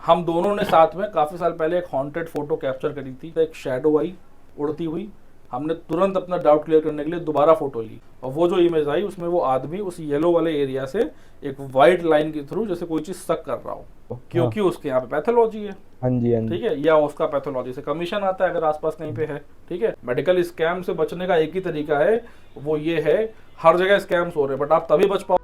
हम दोनों ने साथ में काफ़ी साल पहले एक हॉन्टेड फोटो कैप्चर करी थी, तो एक शैडो आई उड़ती हुई। हमने तुरंत अपना डाउट क्लियर करने के लिए दोबारा फोटो ली, और वो जो इमेज आई उसमें वो आदमी उस येलो वाले एरिया से एक वाइट लाइन के थ्रू जैसे कोई चीज़ सक कर रहा हो, हाँ क्योंकि उसके यहाँ पे पैथोलॉजी है। हाँ जी, हाँ जी। ठीक है, या उसका पैथोलॉजी से कमीशन आता है अगर आसपास कहीं पे है। ठीक है, मेडिकल स्कैम से बचने का एक ही तरीका है, वो ये है, हर जगह स्कैम्स हो रहे हैं बट आप तभी बच पाओ।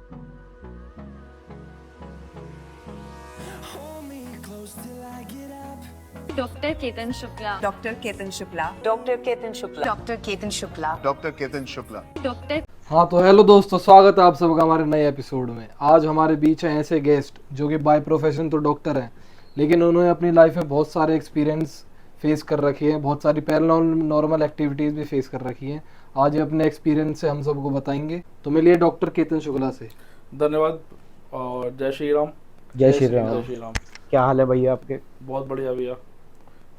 Doctor Ketan Shukla, doctor Ketan Shukla, doctor Ketan Shukla, doctor Ketan Shukla, doctor Ketan Shukla. Doctor हाँ तो हेलो दोस्तों, स्वागत है आप सबका हमारे नए एपिसोड में। आज हमारे बीच हैं ऐसे गेस्ट जो कि बाय प्रोफेशन तो डॉक्टर हैं, लेकिन उन्होंने अपनी लाइफ में बहुत सारे एक्सपीरियंस फेस कर रखे हैं, बहुत सारी पैरानॉर्मल एक्टिविटीज़ भी फेस कर रखी हैं। आज ये अपने एक्सपीरियंस से हम सबको बताएंगे। तो मिलिए डॉक्टर केतन शुक्ला से। धन्यवाद और जय श्री राम। जय श्री जय राम। श्री राम। क्या हाल है भैया आपके? बहुत बढ़िया भैया।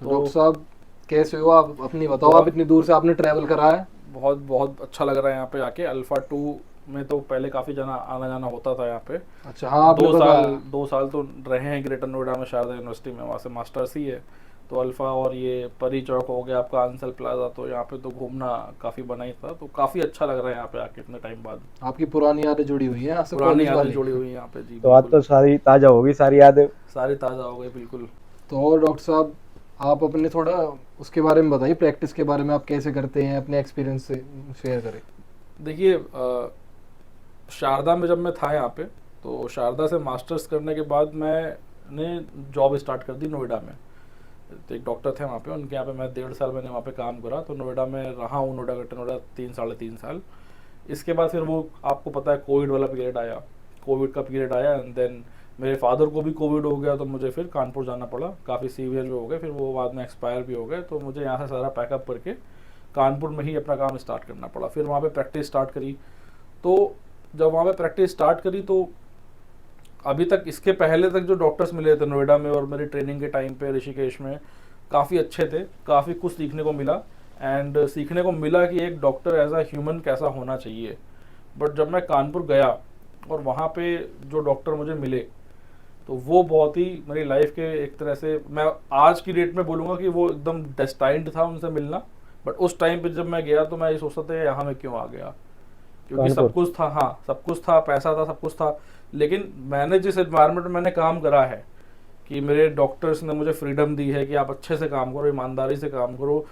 तो डॉक्टर साहब कैसे हो आप? अपनी बताओ, आप इतनी दूर से आपने ट्रैवल करा है। बहुत बहुत अच्छा लग रहा है यहाँ पे आके। अल्फा 2 में तो पहले काफ़ी आना जाना होता था यहाँ पे। अच्छा हाँ, आपने बताया। 2 साल तो रहे हैं ग्रेटर नोएडा में शारदा यूनिवर्सिटी में, वहाँ से मास्टर्स ही है। तो अल्फा और ये परी चौक हो गया आपका, आंसल प्लाजा, तो यहाँ पे तो घूमना काफ़ी बना ही था। तो काफ़ी अच्छा लग रहा है यहाँ पे आके इतने टाइम बाद। आपकी पुरानी यादें जुड़ी हुई हैं आपसे? पुरानी कॉलेज यादें वाली? जुड़ी हुई हैं यहाँ पे जी। तो आज बिल्कुल। तो सारी ताजा होगी, सारी यादें। सारी ताज़ा हो गई बिल्कुल। तो और डॉक्टर साहब, आप अपने थोड़ा उसके बारे में बताइए, प्रैक्टिस के बारे में आप कैसे करते हैं, अपने एक्सपीरियंस से शेयर करें। देखिए, शारदा में जब मैं था यहाँ पे, तो शारदा से मास्टर्स करने के बाद मैंने जॉब स्टार्ट कर दी नोएडा में। तो एक डॉक्टर थे वहाँ पे, उनके यहाँ पे मैं 1.5 साल मैंने वहाँ पे काम करा। तो नोएडा में रहा हूँ, नोएडा ग्रेटर नोएडा 3 साल। इसके बाद फिर वो आपको पता है कोविड वाला पीरियड आया, कोविड का पीरियड आया, एंड देन मेरे फादर को भी कोविड हो गया, तो मुझे फिर कानपुर जाना पड़ा। काफ़ी सीवियर भी हो गए, फिर वो बाद में एक्सपायर भी हो गए। तो मुझे यहाँ से सारा पैकअप करके कानपुर में ही अपना काम स्टार्ट करना पड़ा। फिर वहाँ पे प्रैक्टिस स्टार्ट करी। तो जब वहाँ पे प्रैक्टिस स्टार्ट करी, तो अभी तक इसके पहले तक जो डॉक्टर्स मिले थे नोएडा में और मेरी ट्रेनिंग के टाइम पे ऋषिकेश में, काफ़ी अच्छे थे, काफ़ी कुछ सीखने को मिला। एंड सीखने को मिला कि एक डॉक्टर एज अ ह्यूमन कैसा होना चाहिए। बट जब मैं कानपुर गया और वहाँ पे जो डॉक्टर मुझे मिले, तो वो बहुत ही मेरी लाइफ के एक तरह से, मैं आज की डेट में बोलूँगा कि वो एकदम डेस्टाइंड था उनसे मिलना। बट उस टाइम पे जब मैं गया तो मैं ये सोचता था यहाँ मैं क्यों आ गया, क्योंकि सब कुछ था। हाँ, सब कुछ था, पैसा था, सब कुछ था। लेकिन मैंने जिस एनवायरनमेंट में मैंने काम करा है, कि मेरे डॉक्टर्स ने मुझे फ्रीडम दी है कि आप अच्छे से काम करो, ईमानदारी से काम करो,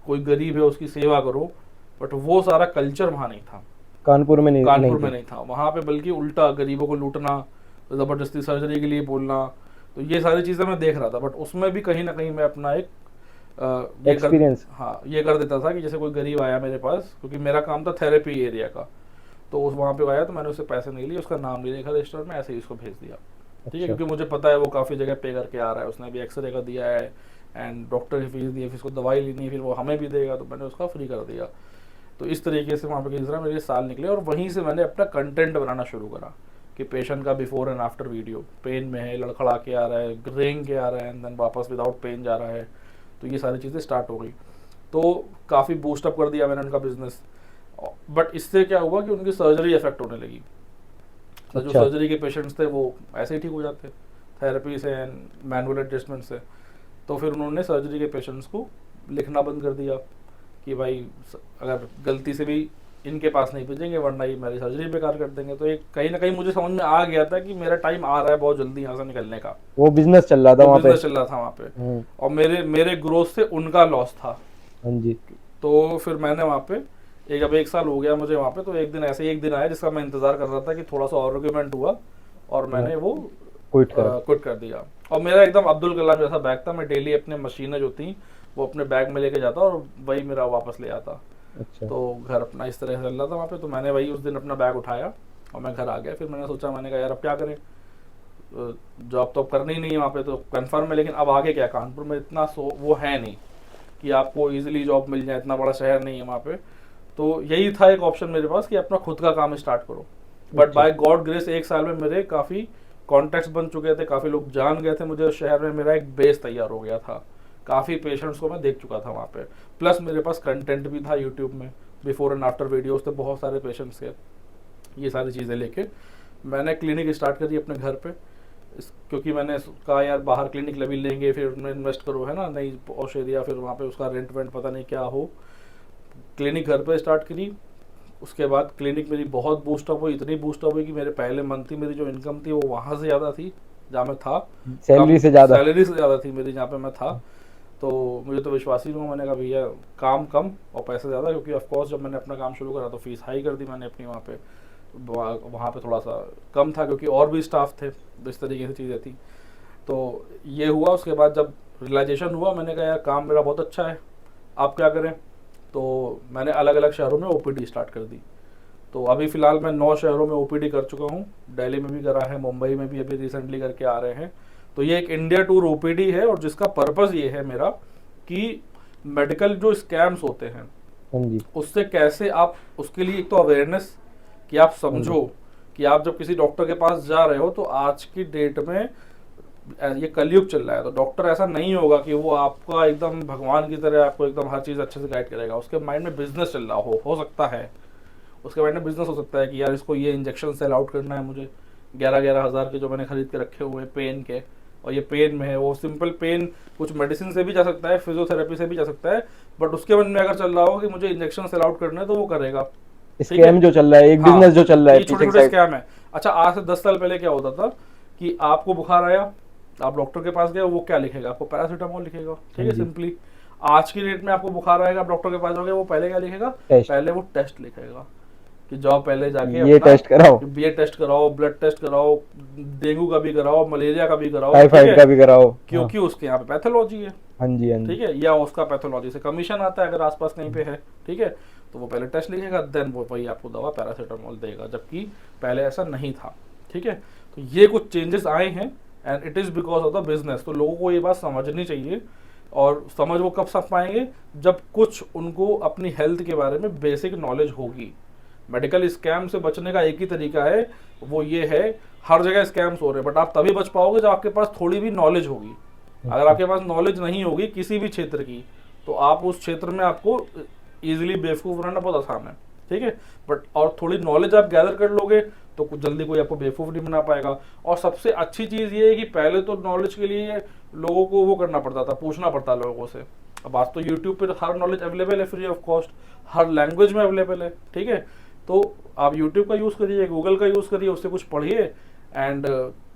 कोई गरीब है उसकी सेवा करो, बट वो सारा कल्चर वहाँ नहीं था। कानपुर में नहीं नहीं था वहाँ पे, बल्कि उल्टा गरीबों को लूटना, ज़बरदस्ती सर्जरी के लिए बोलना, तो ये सारी चीज़ें मैं देख रहा था। बट उसमें भी कहीं ना कहीं मैं अपना एक एक्सपीरियंस ये कर देता था कि जैसे कोई गरीब आया मेरे पास, क्योंकि मेरा काम था थेरेपी एरिया का, तो उस वहाँ पे आया तो मैंने उससे पैसे नहीं लिए, उसका नाम नहीं लिखा रजिस्टर में, ऐसे ही उसको भेज दिया। ठीक है, क्योंकि मुझे पता है वो काफ़ी जगह पे करके आ रहा है, उसने भी एक्सरे का दिया है एंड डॉक्टर की फीस दी है, फिर उसको दवाई लेनी है, फिर वो हमें भी देगा, तो मैंने उसका फ्री कर दिया। तो इस तरीके से वहाँ पे किस तरह मेरे साल निकले, और वहीं से मैंने अपना कंटेंट बनाना शुरू करा कि पेशेंट का before and after video, pain में है, लड़खड़ा के आ रहा है, रेंग के आ रहा है, एंड देन वापस विदाउट पेन जा रहा है। तो ये सारी चीज़ें स्टार्ट हो गई, तो काफ़ी बूस्टअप कर दिया मैंने उनका बिजनेस। बट इससे क्या हुआ कि उनकी सर्जरी इफेक्ट होने लगी। तो जो सर्जरी के पेशेंट्स थे वो ऐसे ही ठीक हो जाते थेरेपी से एंड मैनुअल एडजस्टमेंट से। तो फिर उन्होंने सर्जरी के पेशेंट्स को लिखना बंद कर दिया कि भाई अगर गलती से भी इनके पास नहीं भेजेंगे, वरना ये मेरी सर्जरी बेकार कर देंगे। तो एक कहीं ना कहीं मुझे समझ में आ गया था कि मेरा टाइम आ रहा है बहुत जल्दी यहाँ से निकलने का। वो बिजनेस चल रहा था वहाँ पे, चल रहा था वहाँ पे, और मेरे ग्रोथ से उनका लॉस था। हाँ जी। तो फिर मैंने वहाँ पे अब 1 साल हो गया मुझे वहाँ पे, तो एक दिन आया जिसका मैं इंतजार कर रहा था कि थोड़ा सा आर्गुमेंट हुआ, और मैंने वो क्विट कर दिया। और मेरा एकदम अब्दुल कलाम जैसा बैग था, मैं डेली अपने मशीनें जो थी वो अपने बैग में लेके जाता और वही मेरा वापस ले आता। अच्छा। तो घर अपना इस तरह से चल रहा था वहाँ पे। तो मैंने वही उस दिन अपना बैग उठाया और मैं घर आ गया। फिर मैंने सोचा, मैंने कहा यार अब क्या करें, जॉब तो करनी ही नहीं है वहाँ पे, तो कन्फर्म है, लेकिन अब आगे क्या, कानपुर में इतना वो है नहीं कि आपको ईजिली जॉब मिल जाए, इतना बड़ा शहर नहीं है वहाँ पे। तो यही था एक ऑप्शन मेरे पास कि अपना खुद का काम स्टार्ट करो। बट बाय गॉड ग्रेस 1 साल में मेरे काफ़ी कॉन्टैक्ट्स बन चुके थे, काफ़ी लोग जान गए थे मुझे उस शहर में, मेरा एक बेस तैयार हो गया था, काफ़ी पेशेंट्स को मैं देख चुका था वहाँ पे, प्लस मेरे पास कंटेंट भी था यूट्यूब में, बिफोर एंड आफ्टर वीडियोस थे बहुत सारे पेशेंट्स के। ये सारी चीज़ें लेके मैंने क्लिनिक स्टार्ट करी अपने घर पे। क्योंकि मैंने कहा यार बाहर क्लिनिक अभी लेंगे फिर उनमें इन्वेस्ट करो, है ना, नई औषधियाँ, फिर वहाँ पे उसका रेंट वेंट पता नहीं क्या हो। क्लिनिक घर पे स्टार्ट करी, उसके बाद क्लिनिक मेरी बहुत बूस्टअप हुई, इतनी बूस्टअप हुई कि मेरे पहले मंथ की मेरी जो इनकम थी वो वहाँ से ज़्यादा थी जहाँ मैं था, सैलरी से ज़्यादा। सैलरी से ज़्यादा थी मेरी जहाँ पे मैं था। तो मुझे तो विश्वास ही नहीं हुआ, मैंने कहा भैया काम कम और पैसे ज़्यादा, क्योंकि ऑफकोर्स जब मैंने अपना काम शुरू करा तो फीस हाई कर दी मैंने अपनी वहाँ पे। वहाँ पे थोड़ा सा कम था क्योंकि और भी स्टाफ थे, तो इस तरीके से चीज़ें थी। तो ये हुआ, उसके बाद जब रियलाइजेशन हुआ मैंने कहा यार काम मेरा बहुत अच्छा है, आप क्या करें। तो मैंने अलग अलग शहरों में ओपीडी स्टार्ट कर दी। तो अभी फ़िलहाल मैं 9 शहरों में ओपीडी कर चुका हूँ, दिल्ली में भी करा है, मुंबई में भी अभी रिसेंटली करके आ रहे हैं। तो ये एक इंडिया टूर ओपीडी है और जिसका पर्पज़ ये है मेरा कि मेडिकल जो स्कैम्स होते हैं हाँ जी। उससे कैसे आप, उसके लिए एक तो अवेयरनेस कि आप समझो कि आप जब किसी डॉक्टर के पास जा रहे हो तो आज की डेट में ये कलयुग चल रहा है, तो डॉक्टर ऐसा नहीं होगा कि वो आपका एकदम भगवान की तरह आपको एकदम हर चीज़ अच्छे से गाइड करेगा। उसके माइंड में बिजनेस चल रहा हो सकता है, उसके माइंड में बिजनेस हो सकता है कि यार इसको ये इंजेक्शन सेल आउट करना है मुझे, 11-11 हज़ार के जो मैंने खरीद के रखे हुए हैं पेन के, और ये पेन में है, वो सिंपल पेन कुछ मेडिसिन से भी जा सकता है, फिजियोथेरेपी से भी जा सकता है, बट उसके मन में अगर चल रहा हो कि मुझे इंजेक्शन सेल आउट करना है तो वो करेगा। स्कैम जो चल रहा है, एक हाँ, बिजनेस जो चल रहा है, छोटे छोटे स्कैम है। अच्छा, आज से 10 साल पहले क्या होता था कि आपको बुखार आया, आप डॉक्टर के पास गए, वो क्या लिखेगा, आपको पैरासीटामोल लिखेगा, ठीक है, सिंपली। आज की डेट में आपको बुखार आएगा, आप डॉक्टर के पास जाओगे, वो पहले क्या लिखेगा, पहले वो टेस्ट लिखेगा कि जाओ पहले जाके ये टेस्ट कराओ, ये टेस्ट कराओ, ब्लड टेस्ट कराओ, डेंगू का भी कराओ, मलेरिया का भी कराओ, टाइफाइड का भी कराओ, क्योंकि उसके यहाँ पे पैथोलॉजी है। हाँ जी, हाँ जी, ठीक है, या उसका पैथोलॉजी से कमीशन आता है अगर आसपास कहीं पे है, ठीक है, तो वो पहले टेस्ट लिखेगा, देन वो वही आपको दवा पैरासीटामोल देगा, जबकि पहले ऐसा नहीं था। ठीक है, तो ये कुछ चेंजेस आए हैं and it is because of the business. तो लोगों को ये बात समझनी चाहिए, और समझ वो कब समझ पाएंगे जब कुछ उनको अपनी हेल्थ के बारे में बेसिक नॉलेज होगी। मेडिकल स्कैम से बचने का एक ही तरीका है, वो ये है, हर जगह स्कैम्स हो रहे हैं, बट आप तभी बच पाओगे जब आपके पास थोड़ी भी नॉलेज होगी। अगर आपके पास नॉलेज नहीं होगी किसी भी क्षेत्र की, तो आप उस क्षेत्र में आपको इजीली बेवकूफ़ बनाना बहुत आसान है। ठीक है, बट और थोड़ी नॉलेज आप गैदर कर लोगे तो कुछ जल्दी कोई आपको बेवकूफ़ नहीं बना पाएगा। और सबसे अच्छी चीज़ ये है कि पहले तो नॉलेज के लिए लोगों को वो करना पड़ता था, पूछना पड़ता लोगों से। अब आज तो यूट्यूब पर हर नॉलेज अवेलेबल है, free of cost, her language में अवेलेबल है। ठीक है, तो आप यूट्यूब का यूज़ करिए, गूगल का यूज़ करिए, उससे कुछ पढ़िए एंड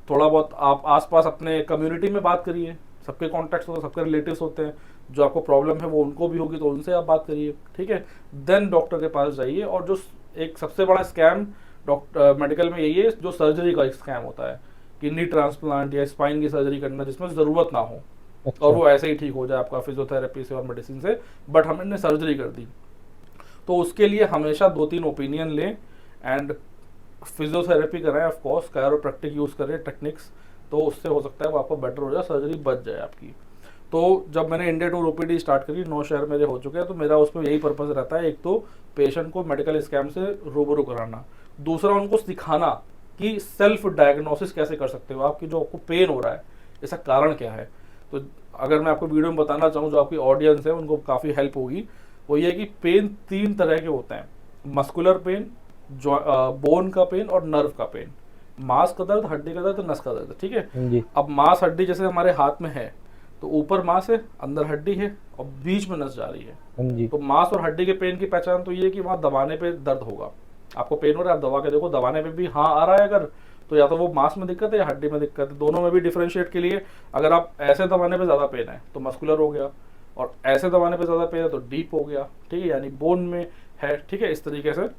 थोड़ा बहुत आप आसपास अपने कम्युनिटी में बात करिए। सबके कॉन्टैक्ट्स होते हैं, सबके रिलेटिव्स होते हैं, जो आपको प्रॉब्लम है वो उनको भी होगी तो उनसे आप बात करिए। ठीक है, देन डॉक्टर के पास जाइए। और जो एक सबसे बड़ा स्कैम डॉक्टर मेडिकल में यही है, जो सर्जरी का स्कैम होता है, किडनी ट्रांसप्लांट या स्पाइन की सर्जरी करना जिसमें ज़रूरत ना हो, और वो ऐसे ही ठीक हो जाए आपका फिजियोथेरेपी से और मेडिसिन से, बट हमने सर्जरी कर दी। तो उसके लिए हमेशा 2-3 ओपिनियन लें एंड फिजियोथेरेपी कराएं, ऑफ कोर्स कायरोप्रैक्टिक यूज़ करें टेक्निक्स, तो उससे हो सकता है वो आपको बेटर हो जाए, सर्जरी बच जाए आपकी। तो जब मैंने इंडिया टूर ओपीडी स्टार्ट करी, 9 शहर मेरे हो चुके हैं, तो मेरा उसमें यही पर्पज़ रहता है, एक तो पेशेंट को मेडिकल स्कैम से रूबरू कराना, दूसरा उनको सिखाना कि सेल्फ डायग्नोसिस कैसे कर सकते हो, आपकी जो आपको पेन हो रहा है इसका कारण क्या है। तो अगर मैं आपको वीडियो में बताना चाहूँ, जो आपकी ऑडियंस है उनको काफ़ी हेल्प होगी, वो ये कि पेन 3 तरह के होते हैं, मस्कुलर पेन, बोन का पेन और नर्व का पेन। मांस का दर्द, हड्डी का दर्द, नस का दर्द। ठीक है, अब मांस हड्डी जैसे हमारे हाथ में है, तो ऊपर मांस है, अंदर हड्डी है और बीच में नस जा रही है। तो मांस और हड्डी के पेन की पहचान तो ये है कि वहाँ दबाने पे दर्द होगा। आपको पेन हो रहा है, आप दबा के देखो, दबाने पे भी हाँ आ रहा है अगर, तो या तो वो मांस में दिक्कत है या हड्डी में दिक्कत है। दोनों में भी डिफरेंशिएट के लिए, अगर आप ऐसे दबाने पे ज़्यादा पेन है तो मस्कुलर हो गया, और ऐसे दबाने पे ज़्यादा पेन है तो डीप हो गया। ठीक है, यानी बोन में है। ठीक है, इस तरीके से।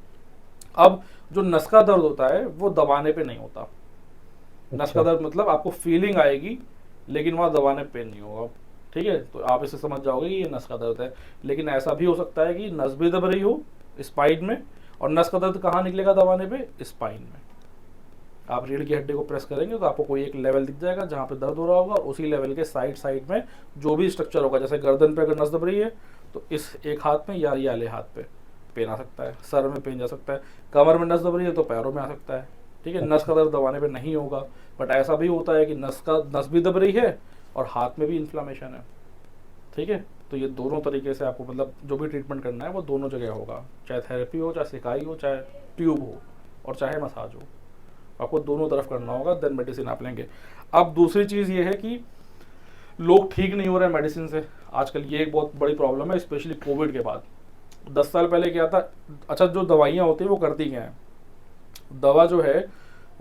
अब जो नस का दर्द होता है वो दबाने पे नहीं होता। नस का दर्द मतलब आपको फीलिंग आएगी लेकिन वहाँ दबाने पेन नहीं होगा। ठीक है, तो आप इसे समझ जाओगे कि ये नस का दर्द है। लेकिन ऐसा भी हो सकता है कि नस भी दब रही हो स्पाइन में, और नस का दर्द कहाँ निकलेगा दबाने पे, स्पाइन में। आप रीढ़ की हड्डी को प्रेस करेंगे तो आपको कोई एक लेवल दिख जाएगा जहाँ पे दर्द हो रहा होगा, और उसी लेवल के साइड में जो भी स्ट्रक्चर होगा, जैसे गर्दन पे अगर नस दब रही है तो इस एक हाथ में या ये वाले हाथ पे पेन आ सकता है, सर में पेन जा सकता है, कमर में नस दब रही है तो पैरों में आ सकता है। ठीक है, नस का दर्द दबाने पे नहीं होगा, बट ऐसा भी होता है कि नस भी दब रही है और हाथ में भी इन्फ्लामेशन है। ठीक है, तो ये दोनों तरीके से आपको मतलब जो भी ट्रीटमेंट करना है वो दोनों जगह होगा, चाहे थेरेपी हो, चाहे सिकाई हो, चाहे ट्यूब हो और चाहे मसाज हो। आपको दोनों तरफ करना होगा, देन मेडिसिन आप लेंगे। अब दूसरी चीज़ ये है कि लोग ठीक नहीं हो रहे हैं मेडिसिन से आजकल, ये एक बहुत बड़ी प्रॉब्लम है, स्पेशली कोविड के बाद। 10 साल पहले क्या था, अच्छा जो दवाइयाँ होती हैं वो करती क्या हैं, दवा जो है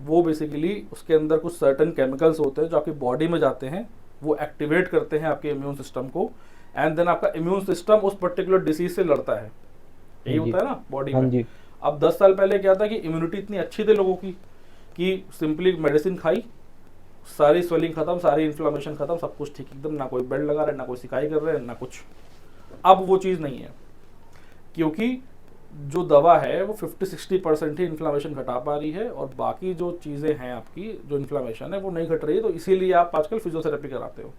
वो बेसिकली उसके अंदर कुछ सर्टेन केमिकल्स होते हैं जो आपकी बॉडी में जाते हैं, वो एक्टिवेट करते हैं आपके इम्यून सिस्टम को, एंड देन आपका इम्यून सिस्टम उस पर्टिकुलर डिसीज से लड़ता है। यही होता है ना बॉडी हाँ में। जी। अब 10 साल पहले क्या था कि इम्यूनिटी इतनी अच्छी थी लोगों की कि सिंपली मेडिसिन खाई, सारी स्वेलिंग खत्म, सारी इन्फ्लामेशन खत्म, सब कुछ ठीक एकदम, ना कोई बेड लगा रहे, ना कोई सिकाई कर रहे हैं, ना कुछ। अब वो चीज़ नहीं है, क्योंकि जो दवा है वो 50-60% ही इन्फ्लामेशन घटा पा रही है, और बाकी जो चीज़ें हैं आपकी जो इन्फ्लामेशन है वो नहीं घट रही है। तो इसीलिए आप आजकल फिजियोथेरेपी कराते हो,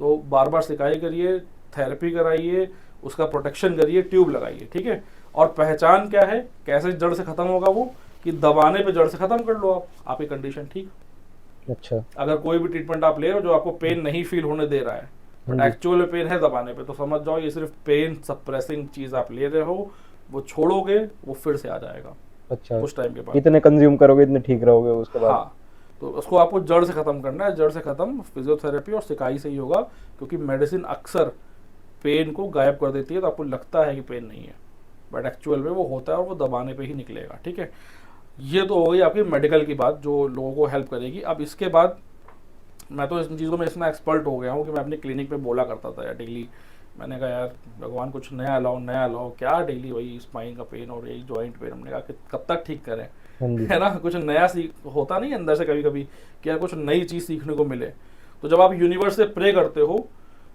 तो बार बार सिकाई करिए, थेरेपी कराइए, उसका प्रोटेक्शन करिए, ट्यूब लगाइए, ठीक है। और पहचान क्या है, कैसे जड़ से खत्म होगा वो, कि दबाने पे जड़ से खत्म कर लो आप, आपकी कंडीशन ठीक। अच्छा। अगर कोई भी ट्रीटमेंट आप ले रहे हो जो आपको पेन नहीं फील होने दे रहा है, बट एक्चुअल में पेन है दबाने पे, तो समझ जाओ ये सिर्फ पेन सप्रेसिंग चीज आप ले रहे हो, वो छोड़ोगे वो फिर से आ जाएगा अच्छा, कुछ टाइम के बाद। इतने कंज्यूम करोगे इतने ठीक रहोगे उसके बाद। हाँ, तो उसको आपको जड़ से खत्म करना है, जड़ से खत्म फिजियोथेरेपी और सिकाई से ही होगा, क्योंकि मेडिसिन अक्सर पेन को गायब कर देती है, तो आपको लगता है कि पेन नहीं है, बट एक्चुअल में वो होता है और वो दबाने पे ही निकलेगा, ठीक है। ये तो हो गई आपकी मेडिकल की बात जो लोगों को हेल्प करेगी। अब इसके बाद मैं तो इस चीज़ों में इतना एक्सपर्ट हो गया हूँ कि मैं अपनी क्लिनिक पे बोला करता था यार डेली, मैंने कहा यार भगवान कुछ नया लाओ, क्या डेली वही स्पाइन का पेन और यही जॉइंट पेन, हमने कहा कि कब तक ठीक करें, है ना। कुछ नया होता नहीं अंदर से कभी कभी कि यार कुछ नई चीज़ सीखने को मिले। तो जब आप यूनिवर्स से प्रे करते हो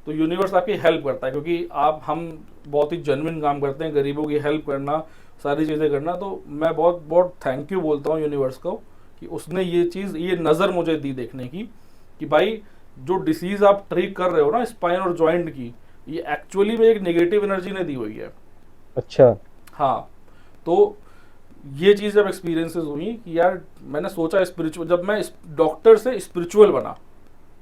तो यूनिवर्स आपकी हेल्प करता है, क्योंकि हम बहुत ही जेन्युइन काम करते हैं, गरीबों की हेल्प करना, सारी चीज़ें करना। तो मैं बहुत बहुत थैंक यू बोलता हूँ यूनिवर्स को कि उसने ये चीज़, ये नज़र मुझे दी देखने की कि भाई जो डिसीज़ आप ट्रीट कर रहे हो ना स्पाइन और जॉइंट की, ये एक्चुअली में एक नेगेटिव एनर्जी ने दी हुई है। अच्छा। हाँ, तो ये चीज़ जब एक्सपीरियंसेस हुई कि यार मैंने सोचा स्पिरिचुअल, जब मैं डॉक्टर से स्पिरिचुअल बना,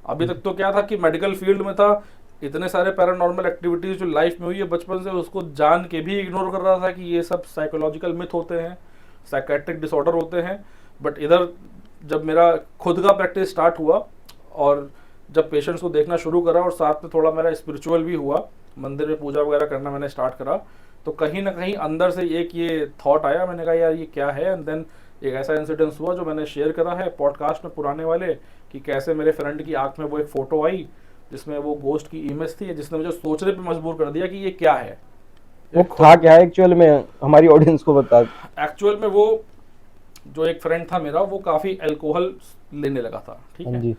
अभी तक तो क्या था कि मेडिकल फील्ड में था, इतने सारे पैरानॉर्मल एक्टिविटीज जो लाइफ में हुई है बचपन से, उसको जान के भी इग्नोर कर रहा था कि ये सब साइकोलॉजिकल मिथ होते हैं, साइकेट्रिक डिसऑर्डर होते हैं। बट इधर जब मेरा खुद का प्रैक्टिस स्टार्ट हुआ और जब पेशेंट्स को देखना शुरू करा और साथ में थोड़ा मेरा स्पिरिचुअल भी हुआ, मंदिर में पूजा वगैरह करना मैंने स्टार्ट करा, तो कहीं ना कहीं अंदर से एक ये थॉट आया, मैंने कहा यार ये क्या है। एंड देन एक ऐसा इंसिडेंस हुआ जो मैंने शेयर करा है पॉडकास्ट में पुराने वाले, कि कैसे मेरे फ्रेंड की आंख में वो एक फ़ोटो आई जिसमें वो गोस्ट की इमेज थी, जिसने मुझे सोचने पे मजबूर कर दिया कि ये क्या है। वो था क्या एक्चुअल में, हमारी ऑडियंस को बता। एक्चुअल में वो जो एक फ्रेंड था मेरा, वो काफ़ी अल्कोहल लेने लगा था, ठीक है।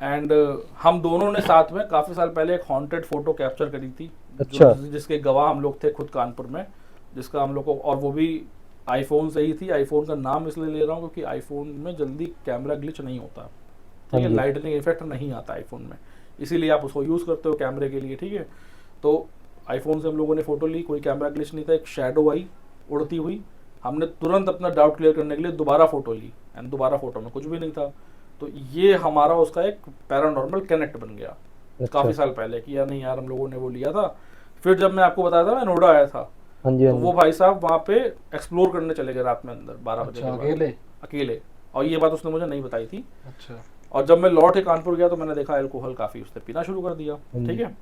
एंड हम दोनों ने साथ में काफ़ी साल पहले एक हॉन्टेड फोटो कैप्चर करी थी। अच्छा। जिसके गवाह हम लोग थे खुद कानपुर में, जिसका हम लोग को, और वो भी आईफोन से ही थी। आईफोन का नाम इसलिए ले रहा हूँ क्योंकि आईफोन में जल्दी कैमरा ग्लिच नहीं होता, ठीक है, लाइटनिंग इफेक्ट नहीं आता आईफोन में, इसीलिए आप उसको यूज़ करते हो कैमरे के लिए, ठीक है। तो आईफोन से हम लोगों ने फ़ोटो ली, कोई कैमरा ग्लिच नहीं था, एक शैडो आई उड़ती हुई, हमने तुरंत अपना डाउट क्लियर करने के लिए दोबारा फ़ोटो ली, एंड दोबारा फ़ोटो में कुछ भी नहीं था। तो ये हमारा उसका एक पैरानॉर्मल कनेक्ट बन गया। काफ़ी साल पहले कि यार नहीं यार हम लोगों ने वो लिया था। फिर जब मैं आपको बताया था मैं नोएडा आया था, तो वो भाई साहब वहाँ पे एक्सप्लोर करने चले गए रात में अंदर 12 बजे अकेले, और ये बात उसने मुझे नहीं बताई थी। अच्छा। और जब मैं लौट के कानपुर गया तो मैंने देखा अल्कोहल काफ़ी उसने पीना शुरू कर दिया, ठीक है।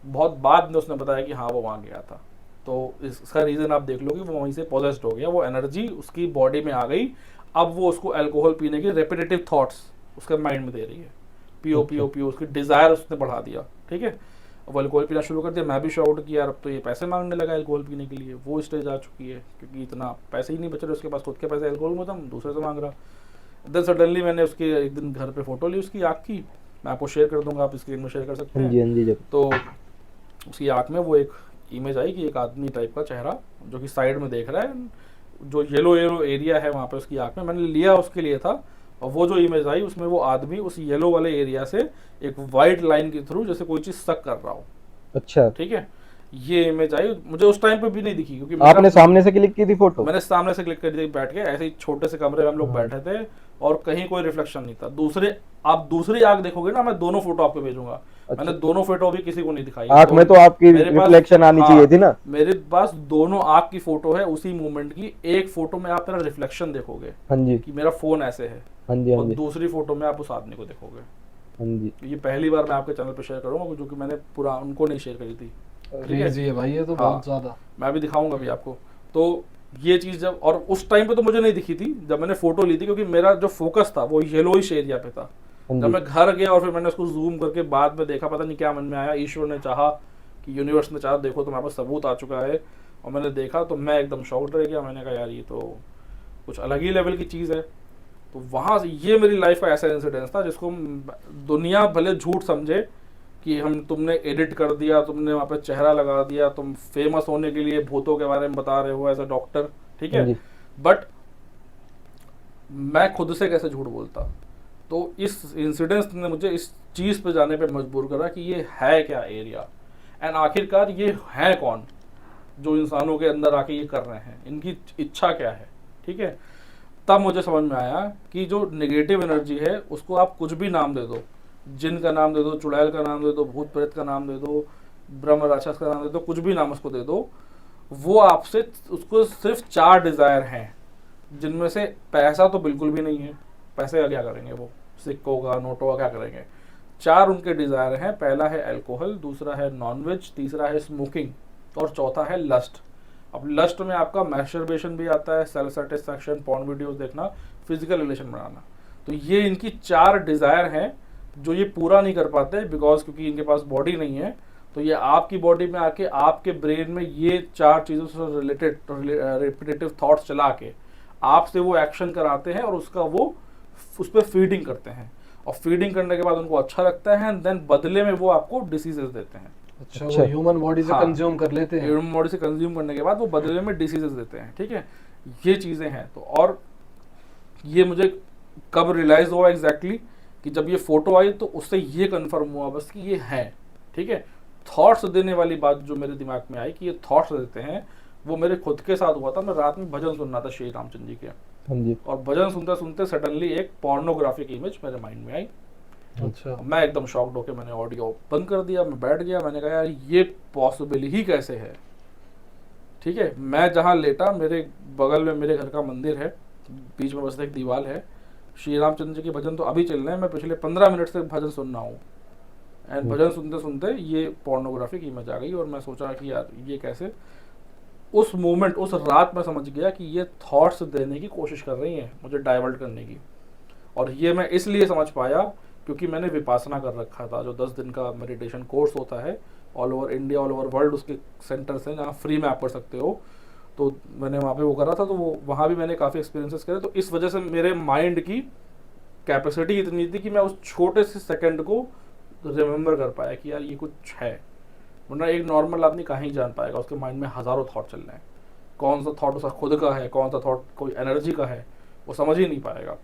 बहुत बाद में उसने बताया कि हाँ वो वहाँ गया था। तो इसका रीज़न आप देख लो कि वो वहीं से पॉजेस्ड हो गया, वो एनर्जी उसकी बॉडी में आ गई। अब वो उसको अल्कोहल पीने के रेपिटेटिव थॉट्स उसके माइंड में दे रही है, पियो पियो पियो, उसकी डिज़ायर उसने बढ़ा दिया, ठीक है। वो अल्कोहल पीना शुरू कर दिया। मैं भी शॉक्ड कि यार अब तो ये पैसे मांगने लगा अल्कोहल पीने के लिए। वो स्टेज आ चुकी है क्योंकि इतना पैसे ही नहीं बच रहे उसके पास, खुद के पैसे अल्कोहल में था, दूसरे से मांग रहा। देन सडनली मैंने उसके एक दिन घर पे फोटो ली उसकी आँख की, मैं आपको शेयर कर दूंगा, आप स्क्रीन में शेयर कर सकते हैं। तो उसकी आँख में वो एक इमेज आई कि एक आदमी टाइप का चेहरा जो कि साइड में देख रहा है, जो येलो येलो एरिया है वहाँ पे उसकी आँख में, मैंने लिया उसके लिए था। और वो जो इमेज आई उसमें वो आदमी उस येलो वाले एरिया से एक वाइट लाइन के थ्रू जैसे कोई चीज सक कर रहा हो। अच्छा, ठीक है, ये इमेज आई, मुझे उस टाइम पे भी नहीं दिखी क्योंकि आपने सामने से क्लिक की थी फोटो? मैंने सामने से क्लिक कर दी बैठ के, ऐसे ही छोटे से कमरे में हम लोग बैठे थे और कहीं कोई रिफ्लेक्शन नहीं था। दूसरे आप दूसरी आग देखोगे ना, मैं दोनों फोटो आपको भेजूंगा। मैंने दोनों फोटो भी किसी को नहीं दिखाई। आंख में तो आपकी मेरे पास- रिफ्लेक्शन आनी हाँ, चाहिए थी ना। मेरे पास दोनों आग की फोटो है उसी मूवमेंट की। एक फोटो में आप मेरा रिफ्लेक्शन देखोगे हाँ जी, कि मेरा फोन ऐसे है, हाँ जी, हाँ और जी, दूसरी फोटो में आप उस आदमी को देखोगे। हाँ जी। ये पहली बार मैं आपके चैनल पे शेयर करूंगा, जो कि मैंने पूरा उनको नहीं शेयर करी थी। ठीक है, क्रेजी है भाई ये तो हाँ। बहुत ज्यादा। मैं भी दिखाऊंगा भी आपको। तो ये चीज जब, और उस टाइम पे तो मुझे नहीं दिखी थी जब मैंने फोटो ली थी, क्योंकि मेरा जो फोकस था वो येलोइश एरिया पे था। हाँ जब जी, मैं घर गया और फिर मैंने उसको जूम करके बाद में देखा, पता नहीं क्या मन में आया, ईश्वर ने चाहा कि यूनिवर्स ने चाहा, देखो तुम्हारे पास सबूत आ चुका है। और मैंने देखा तो मैं एकदम शॉक्ड रह गया। मैंने कहा यार ये तो कुछ अलग ही लेवल की चीज़ है। तो वहाँ से ये मेरी लाइफ का ऐसा इंसिडेंस था जिसको दुनिया भले झूठ समझे कि तुमने एडिट कर दिया, तुमने वहाँ पे चेहरा लगा दिया, तुम फेमस होने के लिए भूतों के बारे में बता रहे हो एज अ डॉक्टर, ठीक हाँ है, जी, बट मैं खुद से कैसे झूठ बोलता। तो इस इंसिडेंस ने मुझे इस चीज़ पे जाने पे मजबूर करा कि ये है क्या एरिया, एंड आखिरकार ये है कौन जो इंसानों के अंदर आके ये कर रहे हैं, इनकी इच्छा क्या है। ठीक है, तब मुझे समझ में आया कि जो नेगेटिव एनर्जी है उसको आप कुछ भी नाम दे दो, जिन का नाम दे दो, चुड़ैल का नाम दे दो, भूत प्रेत का नाम दे दो, ब्रह्म राक्षस का नाम दे दो, कुछ भी नाम उसको दे दो, वो आपसे, उसको सिर्फ 4 डिज़ायर हैं, जिनमें से पैसा तो बिल्कुल भी नहीं है। पैसे का क्या करेंगे, वो सिक्कों का, नोटों का क्या करेंगे। 4 उनके डिज़ायर हैं। पहला है अल्कोहल, दूसरा है नॉनवेज, तीसरा है स्मोकिंग, और चौथा है लस्ट। अब लस्ट में आपका मैस्टरबेशन भी आता है, सेल्फ सेटिस्फैक्शन, पॉर्न वीडियोस देखना, फिजिकल रिलेशन बनाना। तो ये इनकी 4 डिज़ायर हैं जो ये पूरा नहीं कर पाते बिकॉज क्योंकि इनके पास बॉडी नहीं है। तो ये आपकी बॉडी में आके आपके ब्रेन में ये 4 चीज़ों से रिलेटेड रिपीटेटिव थॉट्स चला के आपसे वो एक्शन कराते हैं, और उसका वो उस पर फीडिंग करते हैं, और फीडिंग करने के बाद उनको अच्छा लगता है, एंड देन बदले में वो आपको डिसीजेस देते हैं। अच्छा, अच्छा। वो ह्यूमन बॉडी से हाँ। कंज्यूम कर लेते हैं। ह्यूमन बॉडी से कंज्यूम करने के बाद वो बदले में डिसीजेस देते हैं। ठीक है, ये चीज़ें हैं। तो और ये मुझे कब रियलाइज हुआ एग्जैक्टली कि जब ये फोटो आई तो उससे ये कंफर्म हुआ बस कि ये है। ठीक है, थॉट्स देने वाली बात जो मेरे दिमाग में आई कि ये थॉट्स देते हैं, वो मेरे खुद के साथ हुआ था। मैं रात में भजन सुन रहा था श्री रामचंद्र जी के, हाँ जी, और भजन सुनते सुनते सडनली एक पोर्नोग्राफिक इमेज मेरे माइंड में आई। अच्छा, मैं एकदम शॉक्ड होकर मैंने ऑडियो बंद कर दिया, मैं बैठ गया। मैंने कहा यार ये पॉसिबल ही कैसे है। ठीक है, मैं जहाँ लेटा, मेरे बगल में मेरे घर का मंदिर है, बीच में बस एक दीवार है। श्री रामचंद्र जी के भजन तो अभी चल रहे हैं, मैं पिछले 15 मिनट से भजन सुन रहा हूँ, एंड भजन सुनते सुनते ये पोर्नोग्राफिक इमेज आ गई। और मैं सोचा कि यार ये कैसे। उस मोमेंट, उस रात में समझ गया कि ये थॉट्स देने की कोशिश कर रही हैं मुझे डाइवर्ट करने की। और ये मैं इसलिए समझ पाया क्योंकि मैंने विपासना कर रखा था, जो 10 दिन का मेडिटेशन कोर्स होता है all over India, all over world, उसके सेंटर्स हैं जहाँ फ्री में आप कर सकते हो। तो मैंने वहाँ पे वो करा था, तो वो वहाँ भी मैंने काफ़ी एक्सपीरियंसेस करे। तो इस वजह से मेरे माइंड की कैपेसिटी इतनी थी कि मैं उस छोटे से सेकंड को रिमेंबर कर पाया कि यार ये कुछ है। वरना एक नॉर्मल आदमी कहाँ ही जान पाएगा, उसके माइंड में हज़ारों थॉट चल रहे हैं, कौन सा थॉट उसका खुद का है, कौन सा थॉट कोई एनर्जी का है, वो समझ ही नहीं पाएगा।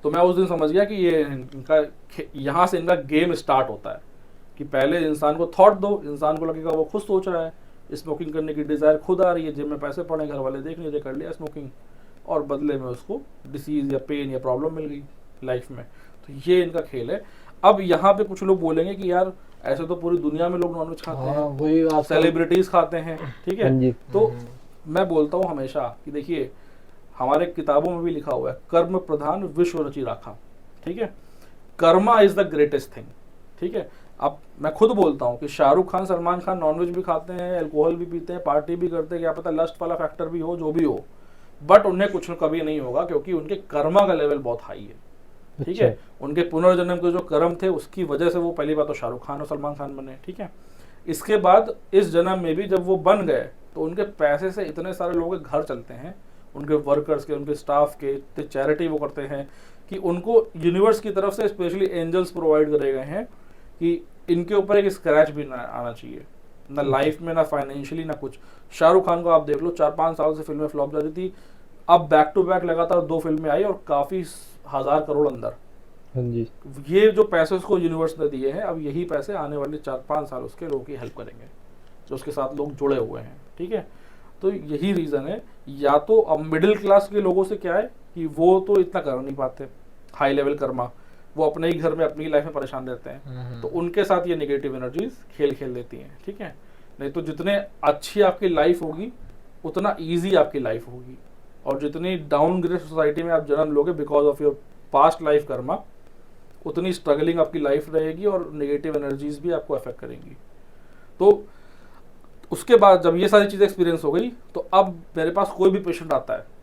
तो मैं उस दिन समझ गया कि ये इनका, यहाँ से इनका गेम स्टार्ट होता है कि पहले इंसान को थॉट दो, इंसान को लगेगा वो खुद सोच रहा है, स्मोकिंग करने की डिज़ायर खुद आ रही है, जेब में पैसे पड़े, घर वाले देख नहीं रहे, कर लिया स्मोकिंग, और बदले में उसको डिसीज़ या पेन या प्रॉब्लम मिल गई लाइफ में। तो ये इनका खेल है। अब यहाँ पे कुछ लोग बोलेंगे कि यार ऐसे तो पूरी दुनिया में लोग नॉनवेज खाते हाँ, हैं, वही आप सेलिब्रिटीज़ खाते हैं। ठीक हाँ है, जी, तो मैं बोलता हूँ हमेशा कि देखिए हमारे किताबों में भी लिखा हुआ है, कर्म प्रधान विश्व रचि राखा। ठीक है, Karma is the greatest thing. ठीक है, अब मैं खुद बोलता हूँ कि शाहरुख खान, सलमान खान नॉनवेज भी खाते हैं, अल्कोहल भी पीते हैं, पार्टी भी करते हैं, क्या पता लस्ट वाला फैक्टर भी हो, जो भी हो, बट उन्हें कुछ कभी नहीं होगा क्योंकि उनके कर्मा का लेवल बहुत हाई है। ठीक है, उनके पुनर्जन्म के जो कर्म थे उसकी वजह से वो पहली बात तो शाहरुख खान और सलमान खान बने। ठीक है, इसके बाद इस जन्म में भी जब वो बन गए तो उनके पैसे से इतने सारे लोगों के घर चलते हैं, उनके वर्कर्स के, उनके स्टाफ के, इतने चैरिटी वो करते हैं कि उनको यूनिवर्स की तरफ से स्पेशली एंजल्स प्रोवाइड करे गए हैं कि इनके ऊपर एक स्क्रैच भी ना आना चाहिए, ना लाइफ में, ना फाइनेंशियली, ना कुछ। शाहरुख खान को आप देख लो, 4-5 साल से फिल्में फ्लॉप जा रही थी, अब बैक टू बैक लगातार 2 फिल्में आई और काफ़ी 1000 करोड़ अंदर। हाँ जी, ये जो पैसे उसको यूनिवर्स ने दिए हैं, अब यही पैसे आने वाले 4-5 साल उसके लोगों की हेल्प करेंगे जो उसके साथ लोग जुड़े हुए हैं। ठीक है, तो यही रीज़न है, या तो अब मिडिल क्लास के लोगों से क्या है कि वो तो इतना कर नहीं पाते हाई लेवल कर्मा, वो अपने ही घर में अपनी लाइफ में परेशान रहते हैं, तो उनके साथ ये नेगेटिव एनर्जीज खेल खेल देती हैं, ठीक है। नहीं तो जितने अच्छी आपकी लाइफ होगी उतना ईजी आपकी लाइफ होगी, और जितनी डाउन ग्रेड सोसाइटी में आप जन्म लोगे because of your past life Karma, उतनी स्ट्रगलिंग आपकी लाइफ रहेगी और नेगेटिव एनर्जीज भी आपको अफेक्ट करेंगी। तो उसके बाद जब ये सारी चीज़ें एक्सपीरियंस हो गई, तो अब मेरे पास कोई भी पेशेंट आता है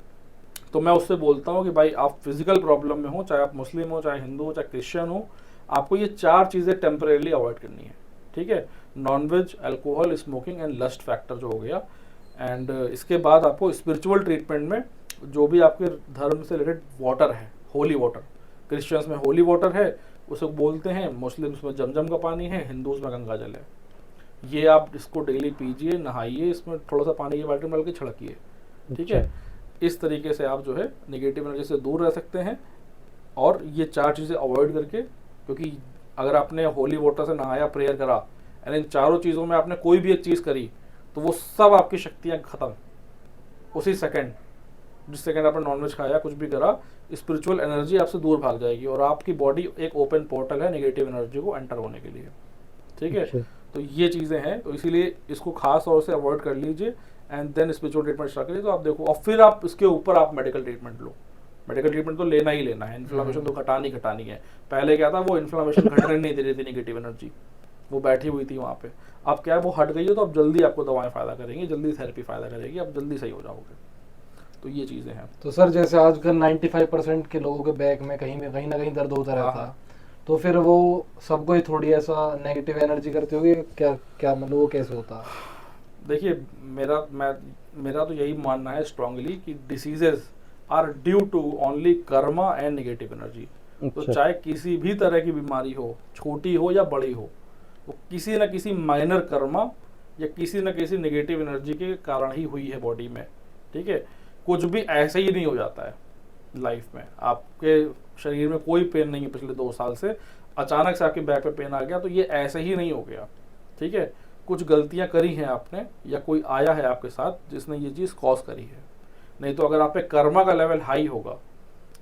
तो मैं उससे बोलता हूँ कि भाई आप फिजिकल प्रॉब्लम में हो, चाहे आप मुस्लिम हो, चाहे हिंदू हो, चाहे क्रिश्चियन हो, आपको ये 4 चीज़ें टेम्परेली अवॉइड करनी है, ठीक है। Non veg, alcohol, smoking and lust factor जो हो गया। एंड इसके बाद आपको स्पिरिचुअल ट्रीटमेंट में जो भी आपके धर्म से रिलेटेड वाटर है, होली वाटर, क्रिश्चियंस में होली वाटर है उसे बोलते हैं, मुस्लिम्स में जमजम का पानी है, हिंदूज में गंगा जल है, ये आप इसको डेली पीजिए, नहाइए, इसमें थोड़ा सा पानी की बाल्टी में डाल के छिड़किए, ठीक है। इस तरीके से आप जो है नेगेटिव एनर्जी से दूर रह सकते हैं, और ये 4 चीज़ें अवॉइड करके, क्योंकि अगर आपने होली वाटर से नहाया, प्रेयर करा, एंड इन 4 चीज़ों में आपने कोई भी एक चीज़ करी, तो वो सब आपकी शक्तियाँ ख़त्म उसी सेकंड। जिस सेकंड आपने नॉनवेज खाया, कुछ भी करा, स्पिरिचुअल एनर्जी आपसे दूर भाग जाएगी, और आपकी बॉडी एक ओपन पोर्टल है नेगेटिव एनर्जी को एंटर होने के लिए, ठीक है। तो ये चीज़ें हैं, तो इसीलिए इसको खास तौर से अवॉइड कर लीजिए, and then spiritual treatment start करिए। तो आप देखो, और फिर आप इसके ऊपर आप मेडिकल ट्रीटमेंट लो। मेडिकल ट्रीटमेंट तो लेना ही लेना है, इन्फ्लामेशन तो घटानी है। पहले क्या था, वो इन्फ्लामेशन घटने नहीं दे रही थी नेगेटिव एनर्जी, वो बैठी हुई थी वहाँ पे। अब क्या है, वो हट गई है, तो अब जल्दी आपको दवाएं फ़ायदा करेंगी, जल्दी थेरेपी फ़ायदा करेगी, आप जल्दी सही हो जाओगे। तो ये चीज़ें हैं। तो सर जैसे आजकल 95% के लोगों के बैक में कहीं ना कहीं दर्द होता रहता है, तो फिर वो सबको ही थोड़ी ऐसा नेगेटिव एनर्जी करते होगी, क्या मतलब वो कैसे होता है? देखिए, मेरा तो यही मानना है स्ट्रांगली कि diseases are due to only karma and negative energy. तो चाहे किसी भी तरह की बीमारी हो, छोटी हो या बड़ी हो, वो किसी न किसी माइनर कर्मा या किसी न किसी नेगेटिव एनर्जी के कारण ही हुई है बॉडी में, ठीक है। कुछ भी ऐसे ही नहीं हो जाता है लाइफ में। आपके शरीर में कोई पेन नहीं है पिछले 2 साल से, अचानक से आपके बैक पे पेन आ गया, तो ये ऐसे ही नहीं हो गया, ठीक है। कुछ गलतियां करी हैं आपने, या कोई आया है आपके साथ जिसने ये चीज़ कॉज करी है। नहीं तो अगर आप पे कर्मा का लेवल हाई होगा,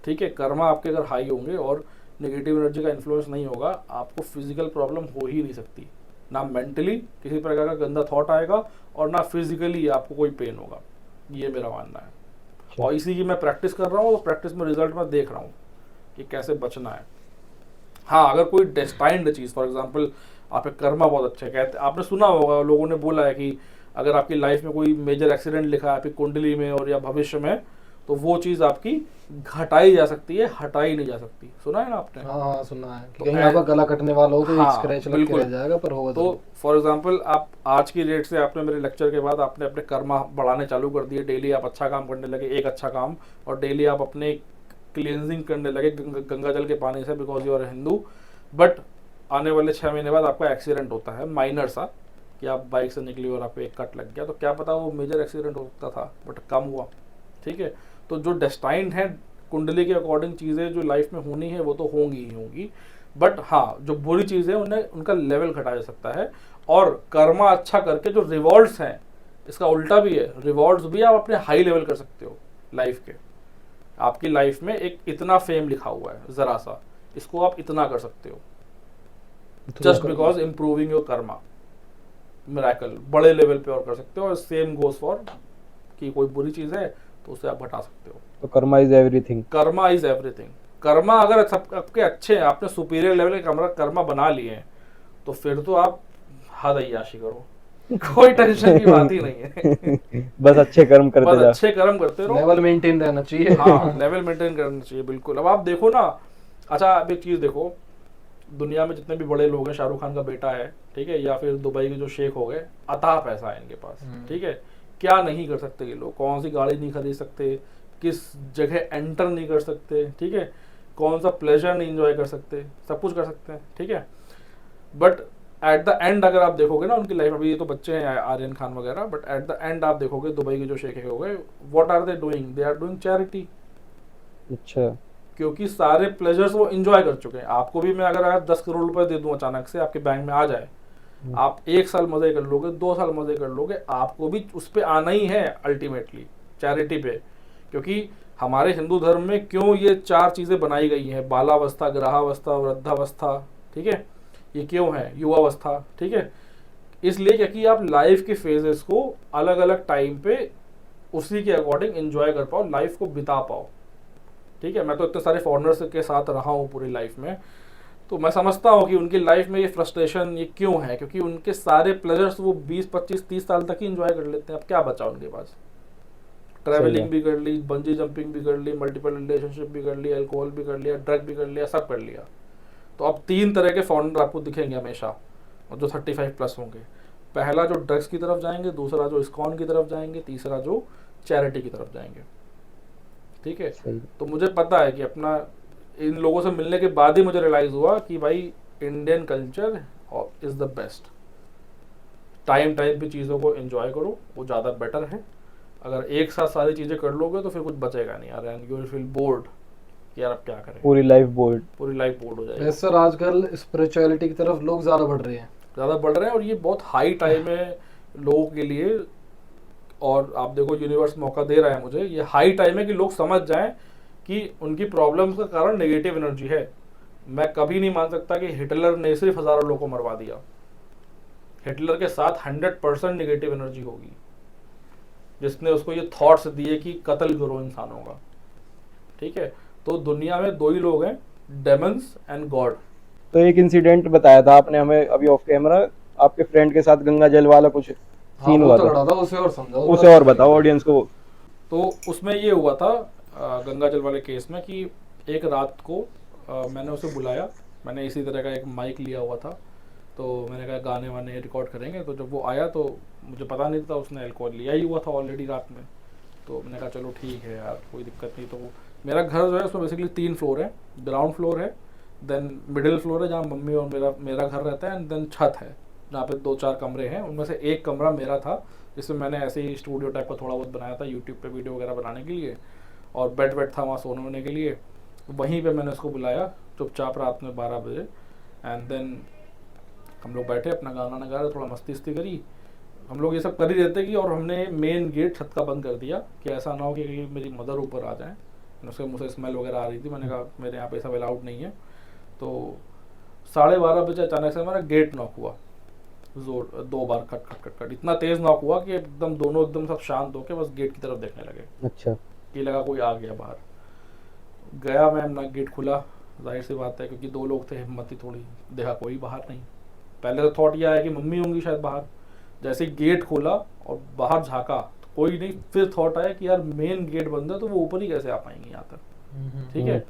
ठीक है, कर्मा आपके अगर हाई होंगे और नेगेटिव एनर्जी का इन्फ्लुएंस नहीं होगा, आपको फिजिकल प्रॉब्लम हो ही नहीं सकती। ना मेंटली किसी प्रकार का गंदा थॉट आएगा, और ना फिजिकली आपको कोई पेन होगा। ये मेरा मानना है, और इसी की मैं प्रैक्टिस कर रहा हूँ, और प्रैक्टिस में रिजल्ट मैं देख रहा हूँ कि कैसे बचना है। हाँ, अगर कोई डेस्टाइन्ड चीज़, फॉर एग्जांपल आपके कर्मा बहुत अच्छे, कहते आपने सुना होगा, लोगों ने बोला है कि अगर आपकी लाइफ में कोई मेजर एक्सीडेंट लिखा है आपकी कुंडली में और या भविष्य में, तो वो चीज़ आपकी घटाई जा सकती है, हटाई नहीं जा सकती। सुना है ना आपने? हाँ सुना है कि तो कहीं आपका गला कटने वाला हो तो हाँ, स्क्रैच लग के रह जाएगा, पर होगा तो फॉर एग्जांपल आप आज की डेट से, आपने मेरे लेक्चर के बाद आपने अपने कर्मा बढ़ाने चालू कर दिए, डेली आप अच्छा काम करने लगे, एक अच्छा काम, और डेली आप अपने क्लींजिंग करने लगे गंगा जल के पानी से, because you are Hindu. But आने वाले 6 महीने बाद आपका एक्सीडेंट होता है माइनर सा, कि आप बाइक से निकली और आपको एक कट लग गया, तो क्या पता वो मेजर एक्सीडेंट हो सकता था, बट कम हुआ, ठीक है। तो जो डेस्टाइन्ड है कुंडली के अकॉर्डिंग चीज़ें जो लाइफ में होनी है वो तो होंगी ही होंगी, बट हाँ, जो बुरी चीज़ें उन्हें उनका लेवल घटाया जा सकता है। और कर्मा अच्छा करके जो रिवॉर्ड्स हैं, इसका उल्टा भी है, रिवॉर्ड्स भी आप अपने हाई लेवल कर सकते हो लाइफ के। आपकी लाइफ में एक इतना फेम लिखा हुआ है ज़रा सा, इसको आप इतना कर सकते हो, just because improving your Karma. Miracle बड़े लेवल पे और कर सकते हो। और सेम गोज फॉर कि कोई बुरी चीज़ है तो उसे आप हटा सकते हो। तो Karma is everything. Karma is everything. Karma अगर सब आपके अच्छे हैं, आपने सुपीरियर लेवल के कर्मा बना लिए हैं, तो फिर तो आप हद अय्याशी करो, कोई टेंशन की बात ही नहीं है। बस अच्छे कर्म करते जाओ, अच्छे कर्म करते रहो, लेवल मेंटेन रहना चाहिए। हाँ, लेवल मेंटेन करना चाहिए, बिल्कुल। अब आप देखो ना, अच्छा आप एक चीज़ देखो, दुनिया में जितने भी बड़े लोग हैं, शाहरुख खान का बेटा है, ठीक है, या फिर दुबई के जो शेख हो गए, अथाह पैसा है इनके पास, ठीक है, क्या नहीं कर सकते ये लोग, कौन सी गाड़ी नहीं खरीद सकते, किस जगह एंटर नहीं कर सकते, ठीक है, कौन सा प्लेजर नहीं एंजॉय कर सकते, सब कुछ कर सकते हैं, ठीक है। बट एट द एंड अगर आप देखोगे ना उनकी लाइफ, अभी ये तो बच्चे हैं आर्यन खान वगैरह, बट एट द एंड आप देखोगे दुबई के जो शेख हो गए, what are they doing, they are doing charity. अच्छा, क्योंकि सारे प्लेजर्स वो एंजॉय कर चुके हैं। आपको भी मैं अगर 10 करोड़ रुपए दे दूं अचानक से आपके बैंक में आ जाए, आप 1 साल मजे कर लोगे, 2 साल मजे कर लोगे, आपको भी उस पर आना ही है अल्टीमेटली, चैरिटी पे, क्योंकि हमारे हिंदू धर्म में क्यों ये 4 चीज़ें बनाई गई हैं, बालावस्था, ग्रहावस्था, वृद्धावस्था, ठीक है, ये क्यों है, युवावस्था, ठीक है, इसलिए क्योंकि आप लाइफ के फेजेस को अलग अलग टाइम पे उसी के अकॉर्डिंग एंजॉय कर पाओ, लाइफ को बिता पाओ, ठीक है। मैं तो इतने सारे फॉरेनर्स के साथ रहा हूँ पूरी लाइफ में, तो मैं समझता हूँ कि उनकी लाइफ में ये फ्रस्ट्रेशन ये क्यों है, क्योंकि उनके सारे प्लेजर्स वो 20, 25, 30 साल तक ही एंजॉय कर लेते हैं। अब क्या बचा उनके पास, ट्रैवलिंग भी कर ली, बंजी जंपिंग भी कर ली, मल्टीपल रिलेशनशिप भी कर ली, अल्कोहल भी कर लिया, ड्रग भी कर लिया, सब कर लिया। तो अब 3 तरह के फॉरेनर आपको दिखेंगे हमेशा, और जो 35+ होंगे। पहला जो ड्रग्स की तरफ जाएंगे, दूसरा जो इस्कॉन की तरफ जाएंगे, तीसरा जो चैरिटी की तरफ जाएंगे, ठीक है। तो मुझे पता है कि अपना इन लोगों से मिलने के बाद ही मुझे रियलाइज हुआ कि भाई Indian culture is the best. Time time पे चीज़ों को एंजॉय करो, वो ज़्यादा बेटर है। अगर एक साथ सारी चीज़ें कर लोगे तो फिर कुछ बचेगा नहीं यार, and you will feel bored कि यार अब क्या करें, पूरी लाइफ बोर्ड हो जाएगी। सर आजकल स्पिरिचुअलिटी की तरफ लोग ज़्यादा बढ़ रहे हैं, और ये बहुत हाई टाइम है लोगों के लिए। और आप देखो यूनिवर्स मौका दे रहा है मुझे, ये हाई टाइम है कि लोग समझ जाएं कि उनकी प्रॉब्लम्स का कारण नेगेटिव एनर्जी है। मैं कभी नहीं मान सकता कि हिटलर ने सिर्फ हज़ारों लोगों को मरवा दिया। हिटलर के साथ 100% नेगेटिव एनर्जी होगी, जिसने उसको ये थॉट्स दिए कि कत्ल करो इंसानों का, ठीक है। तो दुनिया में 2 ही लोग हैं, डेमन्स एंड गॉड। तो एक इंसिडेंट बताया था आपने हमें अभी ऑफ कैमरा, आपके फ्रेंड के साथ गंगा जल वाला कुछ सीन हुआ था, उसे और समझाओ, उसे और बताओ ऑडियंस को। तो उसमें ये हुआ था गंगा जल वाले केस में कि एक रात को मैंने उसे बुलाया, मैंने इसी तरह का एक माइक लिया हुआ था, तो मैंने कहा गाने वाने रिकॉर्ड करेंगे। तो जब वो आया तो मुझे पता नहीं था, उसने अल्कोहल लिया ही हुआ था ऑलरेडी रात में। तो मैंने कहा चलो ठीक है यार, कोई दिक्कत नहीं। तो मेरा घर जो है उसमें बेसिकली 3 फ्लोर है, ग्राउंड फ्लोर है, देन मिडिल फ्लोर है जहाँ मम्मी और मेरा घर रहता है, एंड देन छत है जहाँ पे 2-4 कमरे हैं। उनमें से एक कमरा मेरा था, जिसमें मैंने ऐसे ही स्टूडियो टाइप का थोड़ा बहुत बनाया था यूट्यूब पे वीडियो वगैरह बनाने के लिए, और बेड वेड था वहाँ सोने वोने के लिए। वहीं पे मैंने उसको बुलाया चुपचाप रात में 12 बजे, एंड देन हम लोग बैठे अपना गाना गा रहे, थोड़ा मस्ती करी, हम लोग ये सब कर ही रहते कि, और हमने मेन गेट छत का बंद कर दिया कि ऐसा ना हो कि मेरी मदर ऊपर आ जाए। उसके मुँह से स्मेल वगैरह आ रही थी, मैंने कहा मेरे यहाँ पे सब अलाउड नहीं है। तो 12:30 बजे अचानक से हमारा गेट नॉक हुआ, जोर 2 बार खट, इतना तेज नॉक हुआ कि एकदम दोनों एकदम सब शांत होके बस गेट की तरफ देखने लगे। अच्छा, कि लगा कोई आ गया बाहर। गया मैं, ना गेट खुला, जाहिर सी बात है क्योंकि 2 लोग थे, हिम्मत ही थोड़ी, देखा कोई बाहर नहीं। पहले तो थॉट ये आया कि मम्मी होंगी शायद बाहर। जैसे गेट खोला और बाहर झाँका तो कोई नहीं, फिर थॉट आया कि यार मेन गेट बंद है तो वो ऊपर ही कैसे आ पाएंगे यहाँ तक, ठीक है।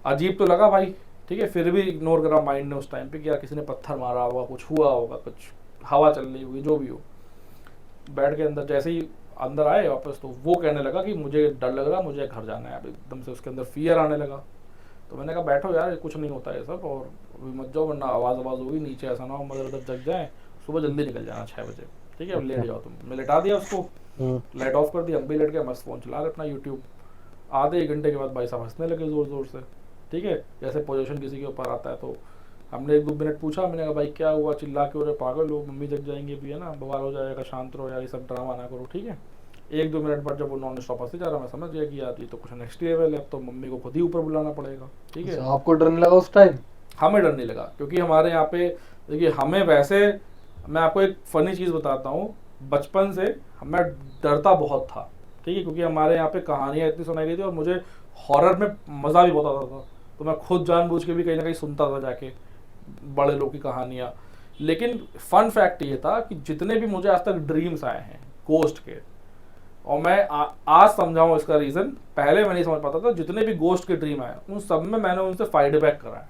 अजीब तो लगा भाई, ठीक है, फिर भी इग्नोर करा माइंड ने उस टाइम पे कि यार किसी ने पत्थर मारा होगा, कुछ हुआ होगा, कुछ हवा चल रही होगी, जो भी हो। बैठ के अंदर जैसे ही अंदर आए वापस, तो वो कहने लगा कि मुझे डर लग रहा, मुझे घर जाना है। अब एकदम से उसके अंदर फियर आने लगा। तो मैंने कहा बैठो यार, कुछ नहीं होता है सब, और अभी मत जाओ वरना आवाज़ होगी नीचे, ऐसा ना हो मदर उधर जग जाए। सुबह जल्दी निकल जाना 6 बजे, ठीक है, अब लेट जाओ तुम। मैं लेटा दिया उसको, लाइट ऑफ कर दी, हम भी लेट गए, मस्त फ़ोन चला रहे अपना यूट्यूब। आधे 1 घंटे के बाद भाई साहब हंसने लगे ज़ोर ज़ोर से, ठीक है, जैसे पोजीशन किसी के ऊपर आता है। तो हमने 1-2 मिनट पूछा, मैंने कहा भाई क्या हुआ, चिल्ला के, और पागल हो, मम्मी जग जाएंगे भी है ना, बवाल हो जाएगा, शांत रहो यार, ये सब ड्रामा ना करो, ठीक है। 1-2 मिनट बाद जब वो नॉन स्टॉप हंसते जा रहा, मैं समझ गया कि यार ये तो कुछ नेक्स्ट लेवल है, अब तो मम्मी को खुद ही ऊपर बुलाना पड़ेगा, ठीक है। आपको डर नहीं लगा उस टाइम? हमें डर नहीं लगा, क्योंकि हमारे यहाँ पे देखिए, हमें वैसे, मैं आपको एक फ़नी चीज़ बताता हूँ, बचपन से मैं डरता बहुत था, ठीक है, क्योंकि हमारे यहाँ पे कहानियाँ इतनी सुनाई गई थी, और मुझे हॉरर में मज़ा भी बहुत आता था। तो मैं खुद जानबूझ के भी कहीं ना कहीं सुनता था जाके बड़े लोग की कहानियाँ। लेकिन फन फैक्ट ये था कि जितने भी मुझे आज तक ड्रीम्स आए हैं गोस्ट के, और मैं आज समझाऊँ इसका रीज़न, पहले मैं नहीं समझ पाता था, जितने भी गोस्ट के ड्रीम आए उन सब में मैंने उनसे फाइट बैक करा है।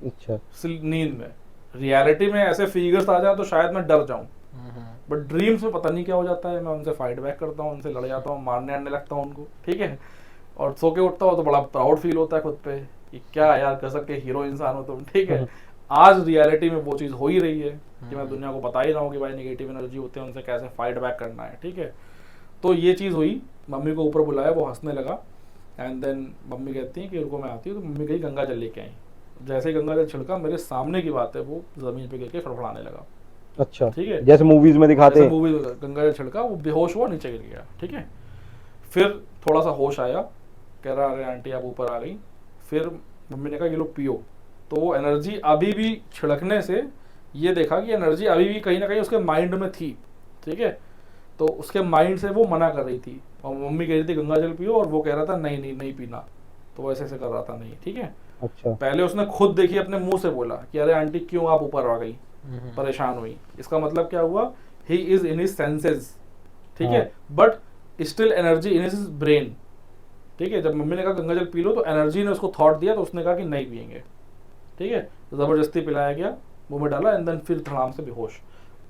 अच्छा, नींद में, रियलिटी में ऐसे फिगर्स आ जाए तो शायद मैं डर जाऊं, बट ड्रीम्स में पता नहीं क्या हो जाता है, मैं उनसे फाइट बैक करता हूँ, उनसे लड़ जाता हूँ, मारने आने लगता हूँ उनको, ठीक है। और सो के उठता हूँ तो बड़ा प्राउड फील होता है खुद पे कि क्या यार कर सकते, हीरो इंसान हो तुम, ठीक है। आज रियलिटी में वो चीज़ हो ही रही है कि मैं दुनिया को बता ही रहा हूँ कि भाई नेगेटिव एनर्जी होते हैं, उनसे कैसे फाइट बैक करना है, ठीक है। तो ये चीज़ हुई, मम्मी को ऊपर बुलाया, वो हंसने लगा, एंड देन मम्मी कहती हैं कि रुको मैं आती हूँ। तो मम्मी गई गंगा जल लेके आई, जैसे ही गंगा जल छिड़का, मेरे सामने की बात है, वो ज़मीन पे गिर के फड़फड़ाने लगा, अच्छा, ठीक है, जैसे मूवीज में दिखाते जैसे हैं। मूवी गंगा जल छिड़का, वो बेहोश हुआ, नीचे गिर गया। ठीक है, फिर थोड़ा सा होश आया, कह रहा अरे आंटी आप ऊपर आ गई। फिर मम्मी ने कहा ये लो पियो। तो वो एनर्जी अभी भी छिड़कने से ये देखा कि एनर्जी अभी भी कहीं ना कहीं उसके माइंड में थी। ठीक है, तो उसके माइंड से वो मना कर रही थी, और मम्मी कह रही थी गंगा जल पियो, और वो कह रहा था नहीं नहीं नहीं पीना। तो वो ऐसे ऐसे कर रहा था नहीं। ठीक है, अच्छा, पहले उसने खुद देखी, अपने मुंह से बोला कि अरे आंटी क्यों आप ऊपर आ गई, परेशान हुई। इसका मतलब क्या हुआ, he is in his senses. ठीक है, but still energy in his brain. ठीक है, जब मम्मी ने कहा गंगा जल पी लो, तो एनर्जी ने उसको थॉट दिया, तो उसने कहा कि नहीं पियेंगे। ठीक है, तो जबरदस्ती पिलाया गया, मुंह में डाला, एंड देन फिर धड़ाम से बेहोश।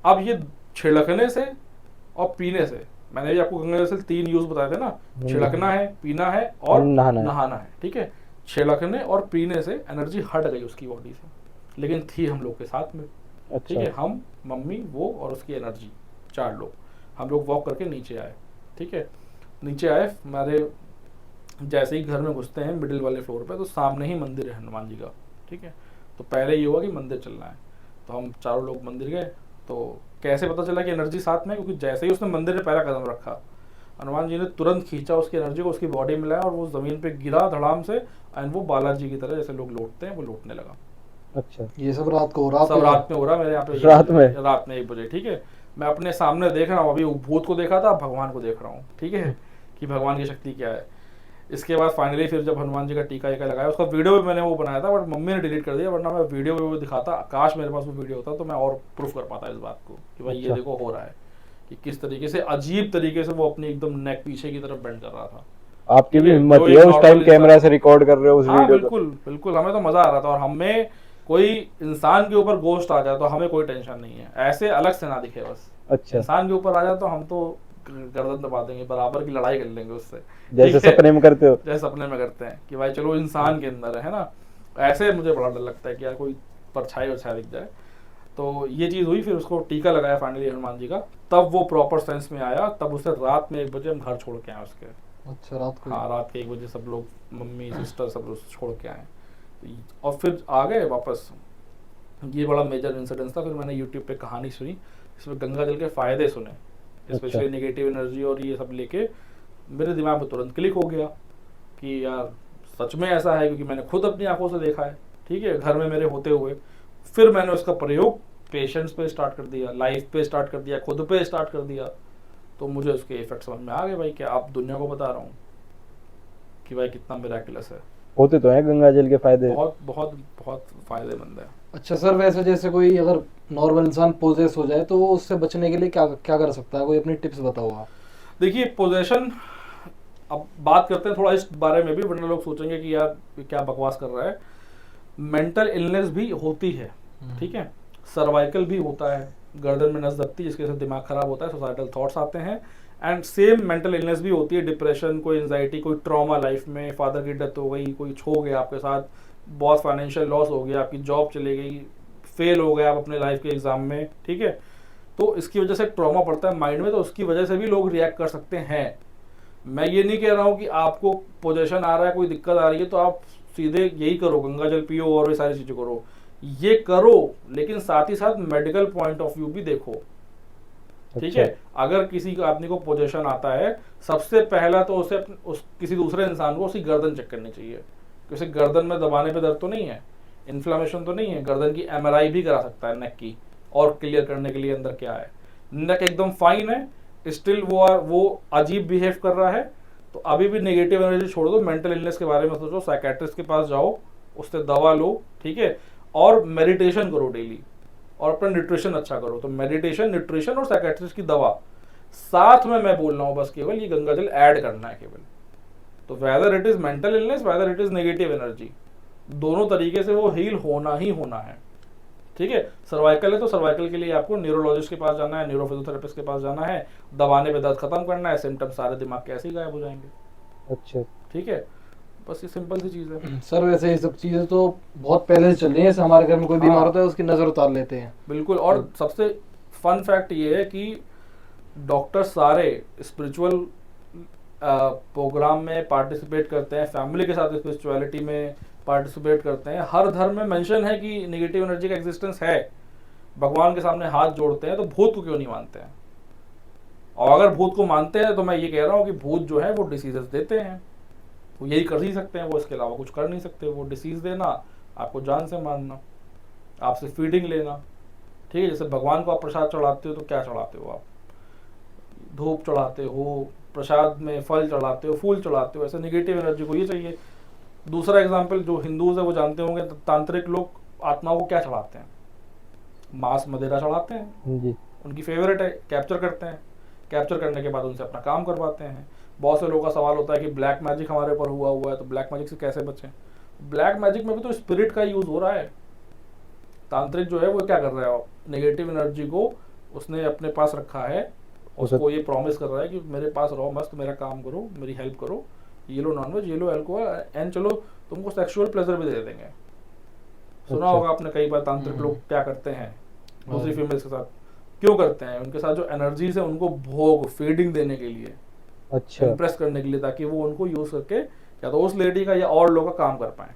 अब ये छिड़कने से और पीने से, मैंने भी आपको गंगा जल से 3 यूज बताए थे ना, छिड़कना है, पीना है और नहाना है। ठीक है, छिड़कने और पीने से एनर्जी हट गई उसकी बॉडी से, लेकिन थी हम लोग के साथ में। ठीक है, हम, मम्मी, वो और उसकी एनर्जी, 4 लोग हम लोग वॉक करके नीचे आए। ठीक है, नीचे आए, हमारे जैसे ही घर में घुसते हैं मिडिल वाले फ्लोर पे, तो सामने ही मंदिर है हनुमान जी का। ठीक है, तो पहले ये हुआ कि मंदिर चलना है, तो हम चारों लोग मंदिर गए। तो कैसे पता चला कि एनर्जी साथ में, क्योंकि जैसे ही उसने मंदिर में पहला कदम रखा, हनुमान जी ने तुरंत खींचा उसकी एनर्जी को, उसकी बॉडी में लाया, और वो जमीन पे गिरा धड़ाम से, एंड वो बालाजी की तरह जैसे लोग लौटते हैं वो लौटने लगा। अच्छा, ये सब रात को हो रहा सब रात में हो रहा है मेरे यहाँ पे, रात में 1 बजे। ठीक है, मैं अपने सामने देख रहा हूँ, अभी भूत को देखा था, भगवान को देख रहा हूँ। ठीक है, कि भगवान की शक्ति क्या है। इसके बाद फाइनली फिर जब हनुमान जी का टीका लगाया, उसका वीडियो भी मैंने वो बनाया था, बट मम्मी ने डिलीट कर दिया, वरना मैं वीडियो भी दिखाता। काश मेरे पास वो वीडियो होता तो मैं और प्रूफ कर पाता इस बात को कि भाई ये देखो हो रहा है, कि किस तरीके से अजीब तरीके से वो अपनी एकदम नेक पीछे की तरफ बेंड कर रहा था। आपकी भी हिम्मत जो है एक उस टाइम normal कैमरा से रिकॉर्ड कर रहे हो उस हाँ वीडियो को। बिल्कुल बिल्कुल, हमें तो मजा आ रहा था, और हमें कोई इंसान के ऊपर गोश्त आ जाए तो हमें कोई टेंशन नहीं है, ऐसे अलग से ना दिखे बस। अच्छा, इंसान के ऊपर आ जाए तो हम तो गर्दन दबा देंगे, बराबर की लड़ाई कर लेंगे उससे, जैसे ठीक है? सपने में करते हो। जैसे सपने में करते हैं कि भाई चलो इंसान के अंदर है ना, ऐसे मुझे बड़ा डर लगता है कि यार कोई परछाई वरछाई दिख जाए। तो ये चीज़ हुई, फिर उसको टीका लगाया फाइनली हनुमान जी का, तब वो प्रॉपर सेंस में आया। तब उसे रात में 1 बजे हम घर छोड़ के आए उसके। अच्छा, रात को हाँ, रात के 1 बजे सब लोग, मम्मी, सिस्टर, सब लोग छोड़ के आए, और फिर आ गए वापस। ये बड़ा मेजर इंसिडेंस था। फिर मैंने यूट्यूब पे कहानी सुनी, इसमें गंगा जल के फ़ायदे सुने, स्पेशली नेगेटिव एनर्जी और ये सब लेके मेरे दिमाग में तुरंत क्लिक हो गया कि यार सच में ऐसा है, क्योंकि मैंने खुद अपनी आंखों से देखा है। ठीक है, घर में मेरे होते हुए। फिर मैंने उसका प्रयोग पेशेंट्स पे स्टार्ट कर दिया, लाइफ पे स्टार्ट कर दिया, खुद पे स्टार्ट कर दिया। तो मुझे उसके इफेक्ट समझ में आ गए भाई, क्या आप दुनिया को बता रहा हूँ कि भाई कितना मिराकुलस है। होते तो हैं गंगा जल के फायदे। बहुत बहुत बहुत फायदेमंद है। अच्छा सर, वैसे जैसे कोई अगर नॉर्मल इंसान पोजेस हो जाए तो वो उससे बचने के लिए क्या क्या कर सकता है, कोई अपनी टिप्स बताओ आप। देखिए पोजेशन, अब बात करते हैं थोड़ा इस बारे में भी, वरना लोग सोचेंगे कि यार क्या बकवास कर रहा है। मेंटल इलनेस भी होती है, ठीक है, सर्वाइकल भी होता है, गर्दन में नस दबती है जिसके वजह से दिमाग खराब होता है, सोसाइटल थॉट्स आते हैं, एंड सेम मेंटल इलनेस भी होती है, डिप्रेशन, कोई एंजाइटी, कोई ट्रॉमा लाइफ में, फादर की डेथ हो गई, कोई छो गया आपके साथ, बहुत फाइनेंशियल लॉस हो गया, आपकी जॉब चली गई, फेल हो गए आप अपने लाइफ के एग्जाम में, ठीक है, तो इसकी वजह से ट्रॉमा पड़ता है माइंड में, तो उसकी वजह से भी लोग रिएक्ट कर सकते हैं। मैं ये नहीं कह रहा हूँ कि आपको पोजेशन आ रहा है, कोई दिक्कत आ रही है तो आप सीधे यही करो, गंगा जल पियो और ये सारी चीजें करो, ये करो, लेकिन साथ ही साथ मेडिकल पॉइंट ऑफ व्यू भी देखो, ठीक है। अगर किसी को आदमी को पोजेशन आता है, सबसे पहला तो उसे किसी दूसरे इंसान को उसकी गर्दन चेक करनी चाहिए, क्योंकि गर्दन में दबाने पे दर्द तो नहीं है, इन्फ्लामेशन तो नहीं है, गर्दन की MRI भी करा सकता है नेक की, और क्लियर करने के लिए अंदर क्या है। नेक एकदम फाइन है, स्टिल वो अजीब बिहेव कर रहा है, तो अभी भी नेगेटिव एनर्जी छोड़ दो, मेंटल इलनेस के बारे में सोचो, साइकेट्रिस्ट के पास जाओ, उससे दवा लो, ठीक है, और मेडिटेशन करो डेली, और अपना न्यूट्रिशन अच्छा करो। तो मेडिटेशन, न्यूट्रिशन और साइकेट्रिस्ट की दवा साथ में, मैं बोल रहा हूँ बस केवल ये गंगा जल ऐड करना है केवल। तो whether it is mental illness, whether it is negative energy, दोनों तरीके से वो हील होना ही होना है, ठीक है। सर्वाइकल है तो सर्वाइकल के लिए आपको न्यूरोलॉजिस्ट के पास जाना है, न्यूरोफिजियोथेरेपिस्ट के पास जाना है, दबाने पे दर्द खत्म करना है, सिम्टम्स सारे दिमाग के ऐसे ही गायब हो जाएंगे। अच्छा, ठीक है, बस ये सिंपल सी चीज़ है। सर वैसे ये सब चीजें तो बहुत पहले से चल रही है, जैसे हमारे घर में कोई बीमार होता है उसकी नजर उतार लेते हैं। बिल्कुल, और सबसे फन फैक्ट ये है कि डॉक्टर सारे स्पिरिचुअल प्रोग्राम में पार्टिसिपेट करते हैं, फैमिली के साथ स्पिरिचुअलिटी में पार्टिसिपेट करते हैं, हर धर्म में मेंशन है कि नेगेटिव एनर्जी का एग्जिस्टेंस है, भगवान के सामने हाथ जोड़ते हैं तो भूत को क्यों नहीं मानते हैं? और अगर भूत को मानते हैं तो मैं ये कह रहा हूँ कि भूत जो है वो डिसीजेस देते हैं, वो यही कर ही सकते हैं, वो इसके अलावा कुछ कर नहीं सकते। वो डिसीज देना, आपको जान से मारना, आपसे फीडिंग लेना, ठीक है। जैसे भगवान को आप प्रसाद चढ़ाते हो तो क्या चढ़ाते हो? आप धूप चढ़ाते हो, प्रसाद में फल चढ़ाते हो, फूल चढ़ाते हो। ऐसे नेगेटिव एनर्जी को ये चाहिए। दूसरा एग्जाम्पल जो हिंदूज है वो जानते होंगे, तांत्रिक लोग आत्माओं को क्या चढ़ाते हैं? मांस मदिरा चढ़ाते हैं, जी। उनकी फेवरेट है, कैप्चर करते हैं, कैप्चर करने के बाद उनसे अपना काम करवाते हैं। बहुत से लोगों का सवाल होता है कि ब्लैक मैजिक हमारे ऊपर हुआ है तो ब्लैक मैजिक से कैसे बचें? ब्लैक मैजिक में भी तो स्पिरिट का यूज हो रहा है। तांत्रिक जो है वो क्या कर रहा है, नेगेटिव एनर्जी को उसने अपने पास रखा है, उसको ये प्रॉमिस कर रहा है कि मेरे पास रहो, मस्त मेरा काम करो, मेरी हेल्प करो, ये लो नॉनवेज, ये लो अल्कोहल, एंड चलो तुमको सेक्सुअल प्लेजर भी दे देंगे। सुना अच्छा। होगा आपने कई बार तांत्रिक लोग क्या करते हैं दूसरी फीमेल्स के साथ, क्यों करते हैं? उनके साथ जो एनर्जीज है उनको भोग फीडिंग देने के लिए, अच्छा। इम्प्रेस करने के लिए, ताकि वो उनको यूज करके या तो उस लेडी का या और लोगों का काम कर पाए।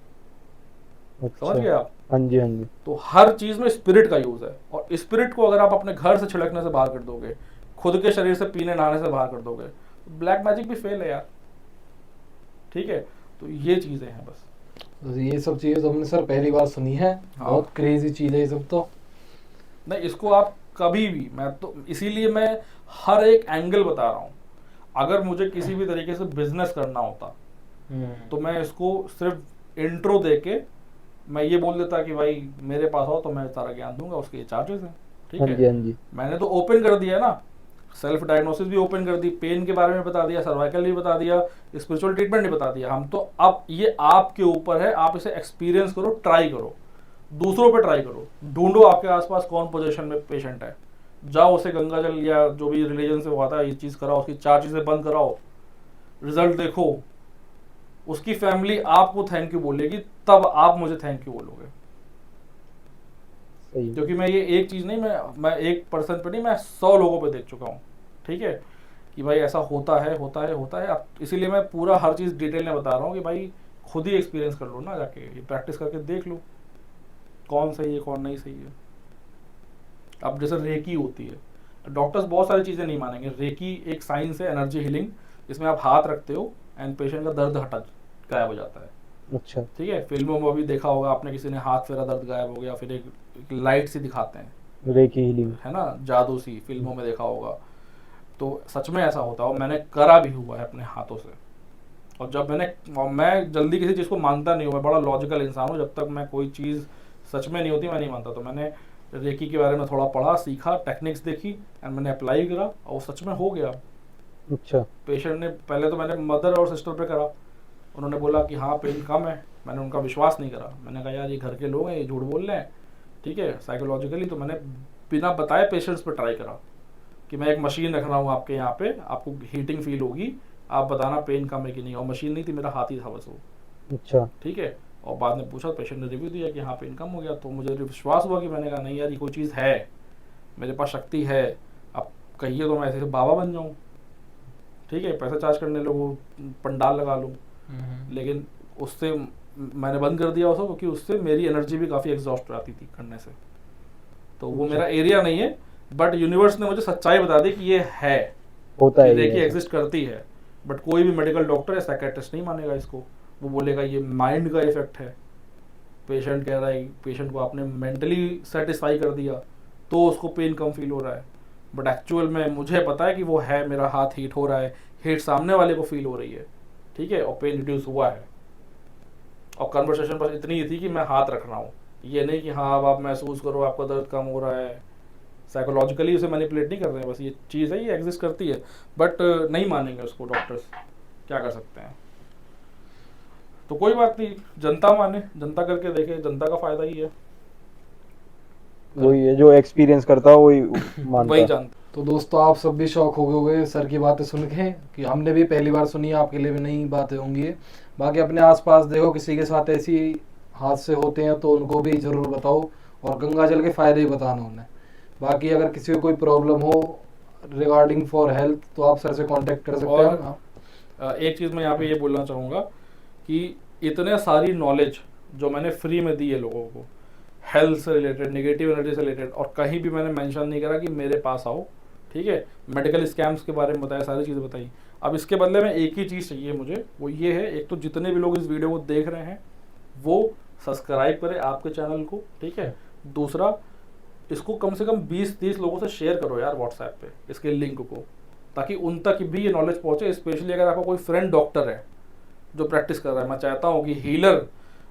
समझ गए आप? हाँ जी, हाँ जी। तो हर चीज में स्पिरिट का यूज है, और स्पिरिट को अगर आप अपने घर से छिड़कने से बाहर कर दोगे, खुद के शरीर से पीने नहाने से बाहर कर दोगे, तो ब्लैक मैजिक भी फेल है यार। ठीक है, तो ये चीजें हैं बस। तो ये सब चीजें तो हमने सर पहली बार सुनी है। हाँ। बहुत क्रेजी चीज है ये सब तो। नहीं, इसको आप कभी भी, मैं तो इसीलिए मैं हर एक एंगल बता रहा हूँ। अगर मुझे किसी भी तरीके से बिजनेस करना होता तो मैं इसको सिर्फ इंट्रो देके मैं ये बोल देता कि भाई मेरे पास आओ तो मैं सारा ज्ञान दूंगा, उसके ये चार्जेस हैं। ठीक हाँ जी, है, हाँ जी। मैंने तो ओपन कर दिया ना, सेल्फ डायग्नोसिस भी ओपन कर दी, पेन के बारे में बता दिया, सर्वाइकल भी बता दिया, स्पिरिचुअल ट्रीटमेंट भी बता दिया। हम तो अब ये आपके ऊपर है, आप इसे एक्सपीरियंस करो, ट्राई करो, दूसरों पे ट्राई करो, ढूंढो आपके आसपास कौन पोजीशन में पेशेंट है, जाओ उसे गंगा जल या जो भी रिलीजन से हुआ था ये चीज कराओ, उसकी 4 चीजें बंद कराओ, रिजल्ट देखो, उसकी फैमिली आपको थैंक यू बोलेगी, तब आप मुझे थैंक यू बोलोगे। सही है। क्योंकि मैं ये एक चीज नहीं, मैं एक पर्सन पे नहीं, मैं 100 लोगों पे देख चुका हूँ। ठीक है, कि भाई ऐसा होता है होता है होता है। अब इसीलिए मैं पूरा हर चीज डिटेल में बता रहा हूँ कि भाई खुद ही एक्सपीरियंस कर लो ना, जाके ये प्रैक्टिस करके देख लो कौन सही है कौन नहीं सही है। अब जैसे रेकी होती है, डॉक्टर्स बहुत सारी चीजें नहीं मानेंगे। रेकी एक साइंस है, एनर्जी हीलिंग, जिसमें आप हाथ रखते हो एंड पेशेंट का दर्द हटा गायब हो जाता है। अच्छा। ठीक है, फिल्मों में भी देखा होगा आपने, किसी ने हाथ फेरा दर्द गायब हो गया, फिर एक लाइट सी दिखाते हैं, रेकी हीलिंग। है ना, जादू सी, फिल्मों में देखा होगा। तो सच में ऐसा होता है और मैंने करा भी हुआ है अपने हाथों से। और जब मैं जल्दी किसी चीज़ को मानता नहीं हूँ, मैं बड़ा लॉजिकल इंसान हूँ, जब तक मैं कोई चीज़ सच में नहीं होती मैं नहीं मानता। तो मैंने रेकी के बारे में थोड़ा पढ़ा, सीखा, टेक्निक्स देखी एंड मैंने अप्लाई करा और सच में हो गया। अच्छा। पेशेंट ने, पहले तो मैंने मदर और सिस्टर पे करा, उन्होंने बोला कि हाँ पेन कम है, मैंने उनका विश्वास नहीं करा। मैंने कहा यार ये घर के लोग हैं, ये झूठ बोल रहे हैं, ठीक है, साइकोलॉजिकली। तो मैंने बिना बताए पेशेंट्स पे ट्राई करा कि मैं एक मशीन रख रहा हूँ आपके यहाँ पे, आपको हीटिंग फील होगी, आप बताना पेन कम है कि नहीं। और मशीन नहीं थी, मेरा हाथ ही था बस वो। अच्छा। ठीक है, और बाद में पूछा, पेशेंट ने रिव्यू दिया कि हाँ पेन कम हो गया। तो मुझे विश्वास हुआ कि मैंने कहा नहीं यार ये कोई चीज़ है, मेरे पास शक्ति है, अब कहिए तो मैं ऐसे बाबा बन जाऊँ। ठीक है, पैसा चार्ज करने लोगों, पंडाल लगा लूँ, लेकिन उससे मैंने बंद कर दिया उसको, क्योंकि उससे मेरी एनर्जी भी काफ़ी एग्जॉस्ट आती थी करने से। तो वो मेरा एरिया नहीं है, बट यूनिवर्स ने मुझे सच्चाई बता दी कि ये है, होता है रेकी ये। एग्जिस्ट करती है। बट कोई भी मेडिकल डॉक्टर या साइकेट्रिस्ट नहीं मानेगा इसको, वो बोलेगा ये माइंड का इफेक्ट है। पेशेंट कह रहा है, पेशेंट को आपने मेंटली सेटिस्फाई कर दिया तो उसको पेन कम फील हो रहा है, बट एक्चुअल में मुझे पता है कि वो है, मेरा हाथ हीट हो रहा है, हीट सामने वाले को फील हो रही है। ठीक है, और पेन रिड्यूस हुआ है। और कन्वर्सेशन बस इतनी ही थी कि मैं हाथ रख रहा हूँ, ये नहीं कि हाँ अब आप महसूस करो आपका दर्द कम हो रहा है। साइकोलॉजिकली उसे मैनिपुलेट नहीं कर रहे हैं, बस ये चीज़ है, ये एग्जिस्ट करती है। बट नहीं मानेंगे उसको डॉक्टर्स, क्या कर सकते हैं। तो कोई बात नहीं, जनता माने, जनता करके देखे, जनता का फायदा ही है, वही है जो एक्सपीरियंस करता है वही मानता वही है। जानता। तो दोस्तों आप सब भी शौक हो गए सर की बातें सुन के, कि हमने भी पहली बार सुनी, आपके लिए भी नई बातें होंगी। बाकी अपने आसपास देखो किसी के साथ ऐसी हादसे होते हैं तो उनको भी ज़रूर बताओ, और गंगा जल के फ़ायदे भी बताना उन्हें। बाकी अगर किसी को कोई प्रॉब्लम हो रिगार्डिंग फॉर हेल्थ तो आप सर से कांटेक्ट कर सकते हैं। एक चीज़ मैं यहाँ पे ये बोलना चाहूँगा कि इतने सारी नॉलेज जो मैंने फ्री में दी है लोगों को, हेल्थ से रिलेटेड, नेगेटिव एनर्जी से रिलेटेड, और कहीं भी मैंने मेंशन नहीं करा कि मेरे पास आओ, ठीक है। मेडिकल स्कैम्स के बारे में बताया, सारी चीज़ें बताई। अब इसके बदले में एक ही चीज़ चाहिए मुझे, वो ये है, एक तो जितने भी लोग इस वीडियो को देख रहे हैं वो सब्सक्राइब करें आपके चैनल को, ठीक है। दूसरा, इसको कम से कम 20-30 लोगों से शेयर करो यार व्हाट्सएप पे इसके लिंक को, ताकि उन तक भी ये नॉलेज पहुंचे। स्पेशली अगर आपका कोई फ्रेंड डॉक्टर है जो प्रैक्टिस कर रहा है, मैं चाहता हूँ कि हीलर,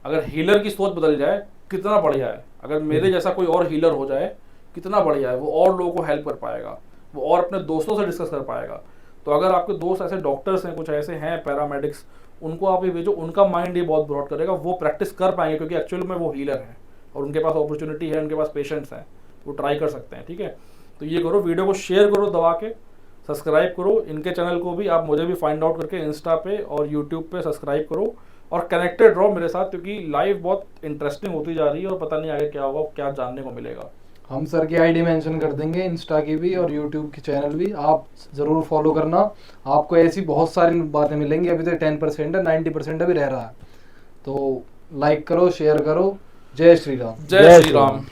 अगर हीलर की सोच बदल जाए कितना बढ़िया है। अगर मेरे जैसा कोई और हीलर हो जाए कितना बढ़िया है, वो और लोगों को हेल्प कर पाएगा, वो और अपने दोस्तों से डिस्कस कर पाएगा। तो अगर आपके दोस्त ऐसे डॉक्टर्स हैं, कुछ ऐसे हैं पैरामेडिक्स, उनको आप ये भेजो, उनका माइंड ये बहुत ब्रॉड करेगा, वो प्रैक्टिस कर पाएंगे, क्योंकि एक्चुअल में वो हीलर हैं और उनके पास अपॉर्चुनिटी है, उनके पास पेशेंट्स हैं, वो ट्राई कर सकते हैं, ठीक है। तो ये करो, वीडियो को शेयर करो दबा के, सब्सक्राइब करो इनके चैनल को भी, आप मुझे भी फाइंड आउट करके इंस्टा पे और यूट्यूब पे सब्सक्राइब करो, और कनेक्टेड रहो मेरे साथ, क्योंकि लाइफ बहुत इंटरेस्टिंग होती जा रही है और पता नहीं आगे क्या होगा, क्या जानने को मिलेगा। हम सर की आईडी मेंशन कर देंगे, इंस्टा की भी और यूट्यूब की चैनल भी, आप ज़रूर फॉलो करना। आपको ऐसी बहुत सारी बातें मिलेंगी। अभी तो 10% है, 90% अभी रह रहा है। तो लाइक करो, शेयर करो। जय श्री राम। जय श्री राम।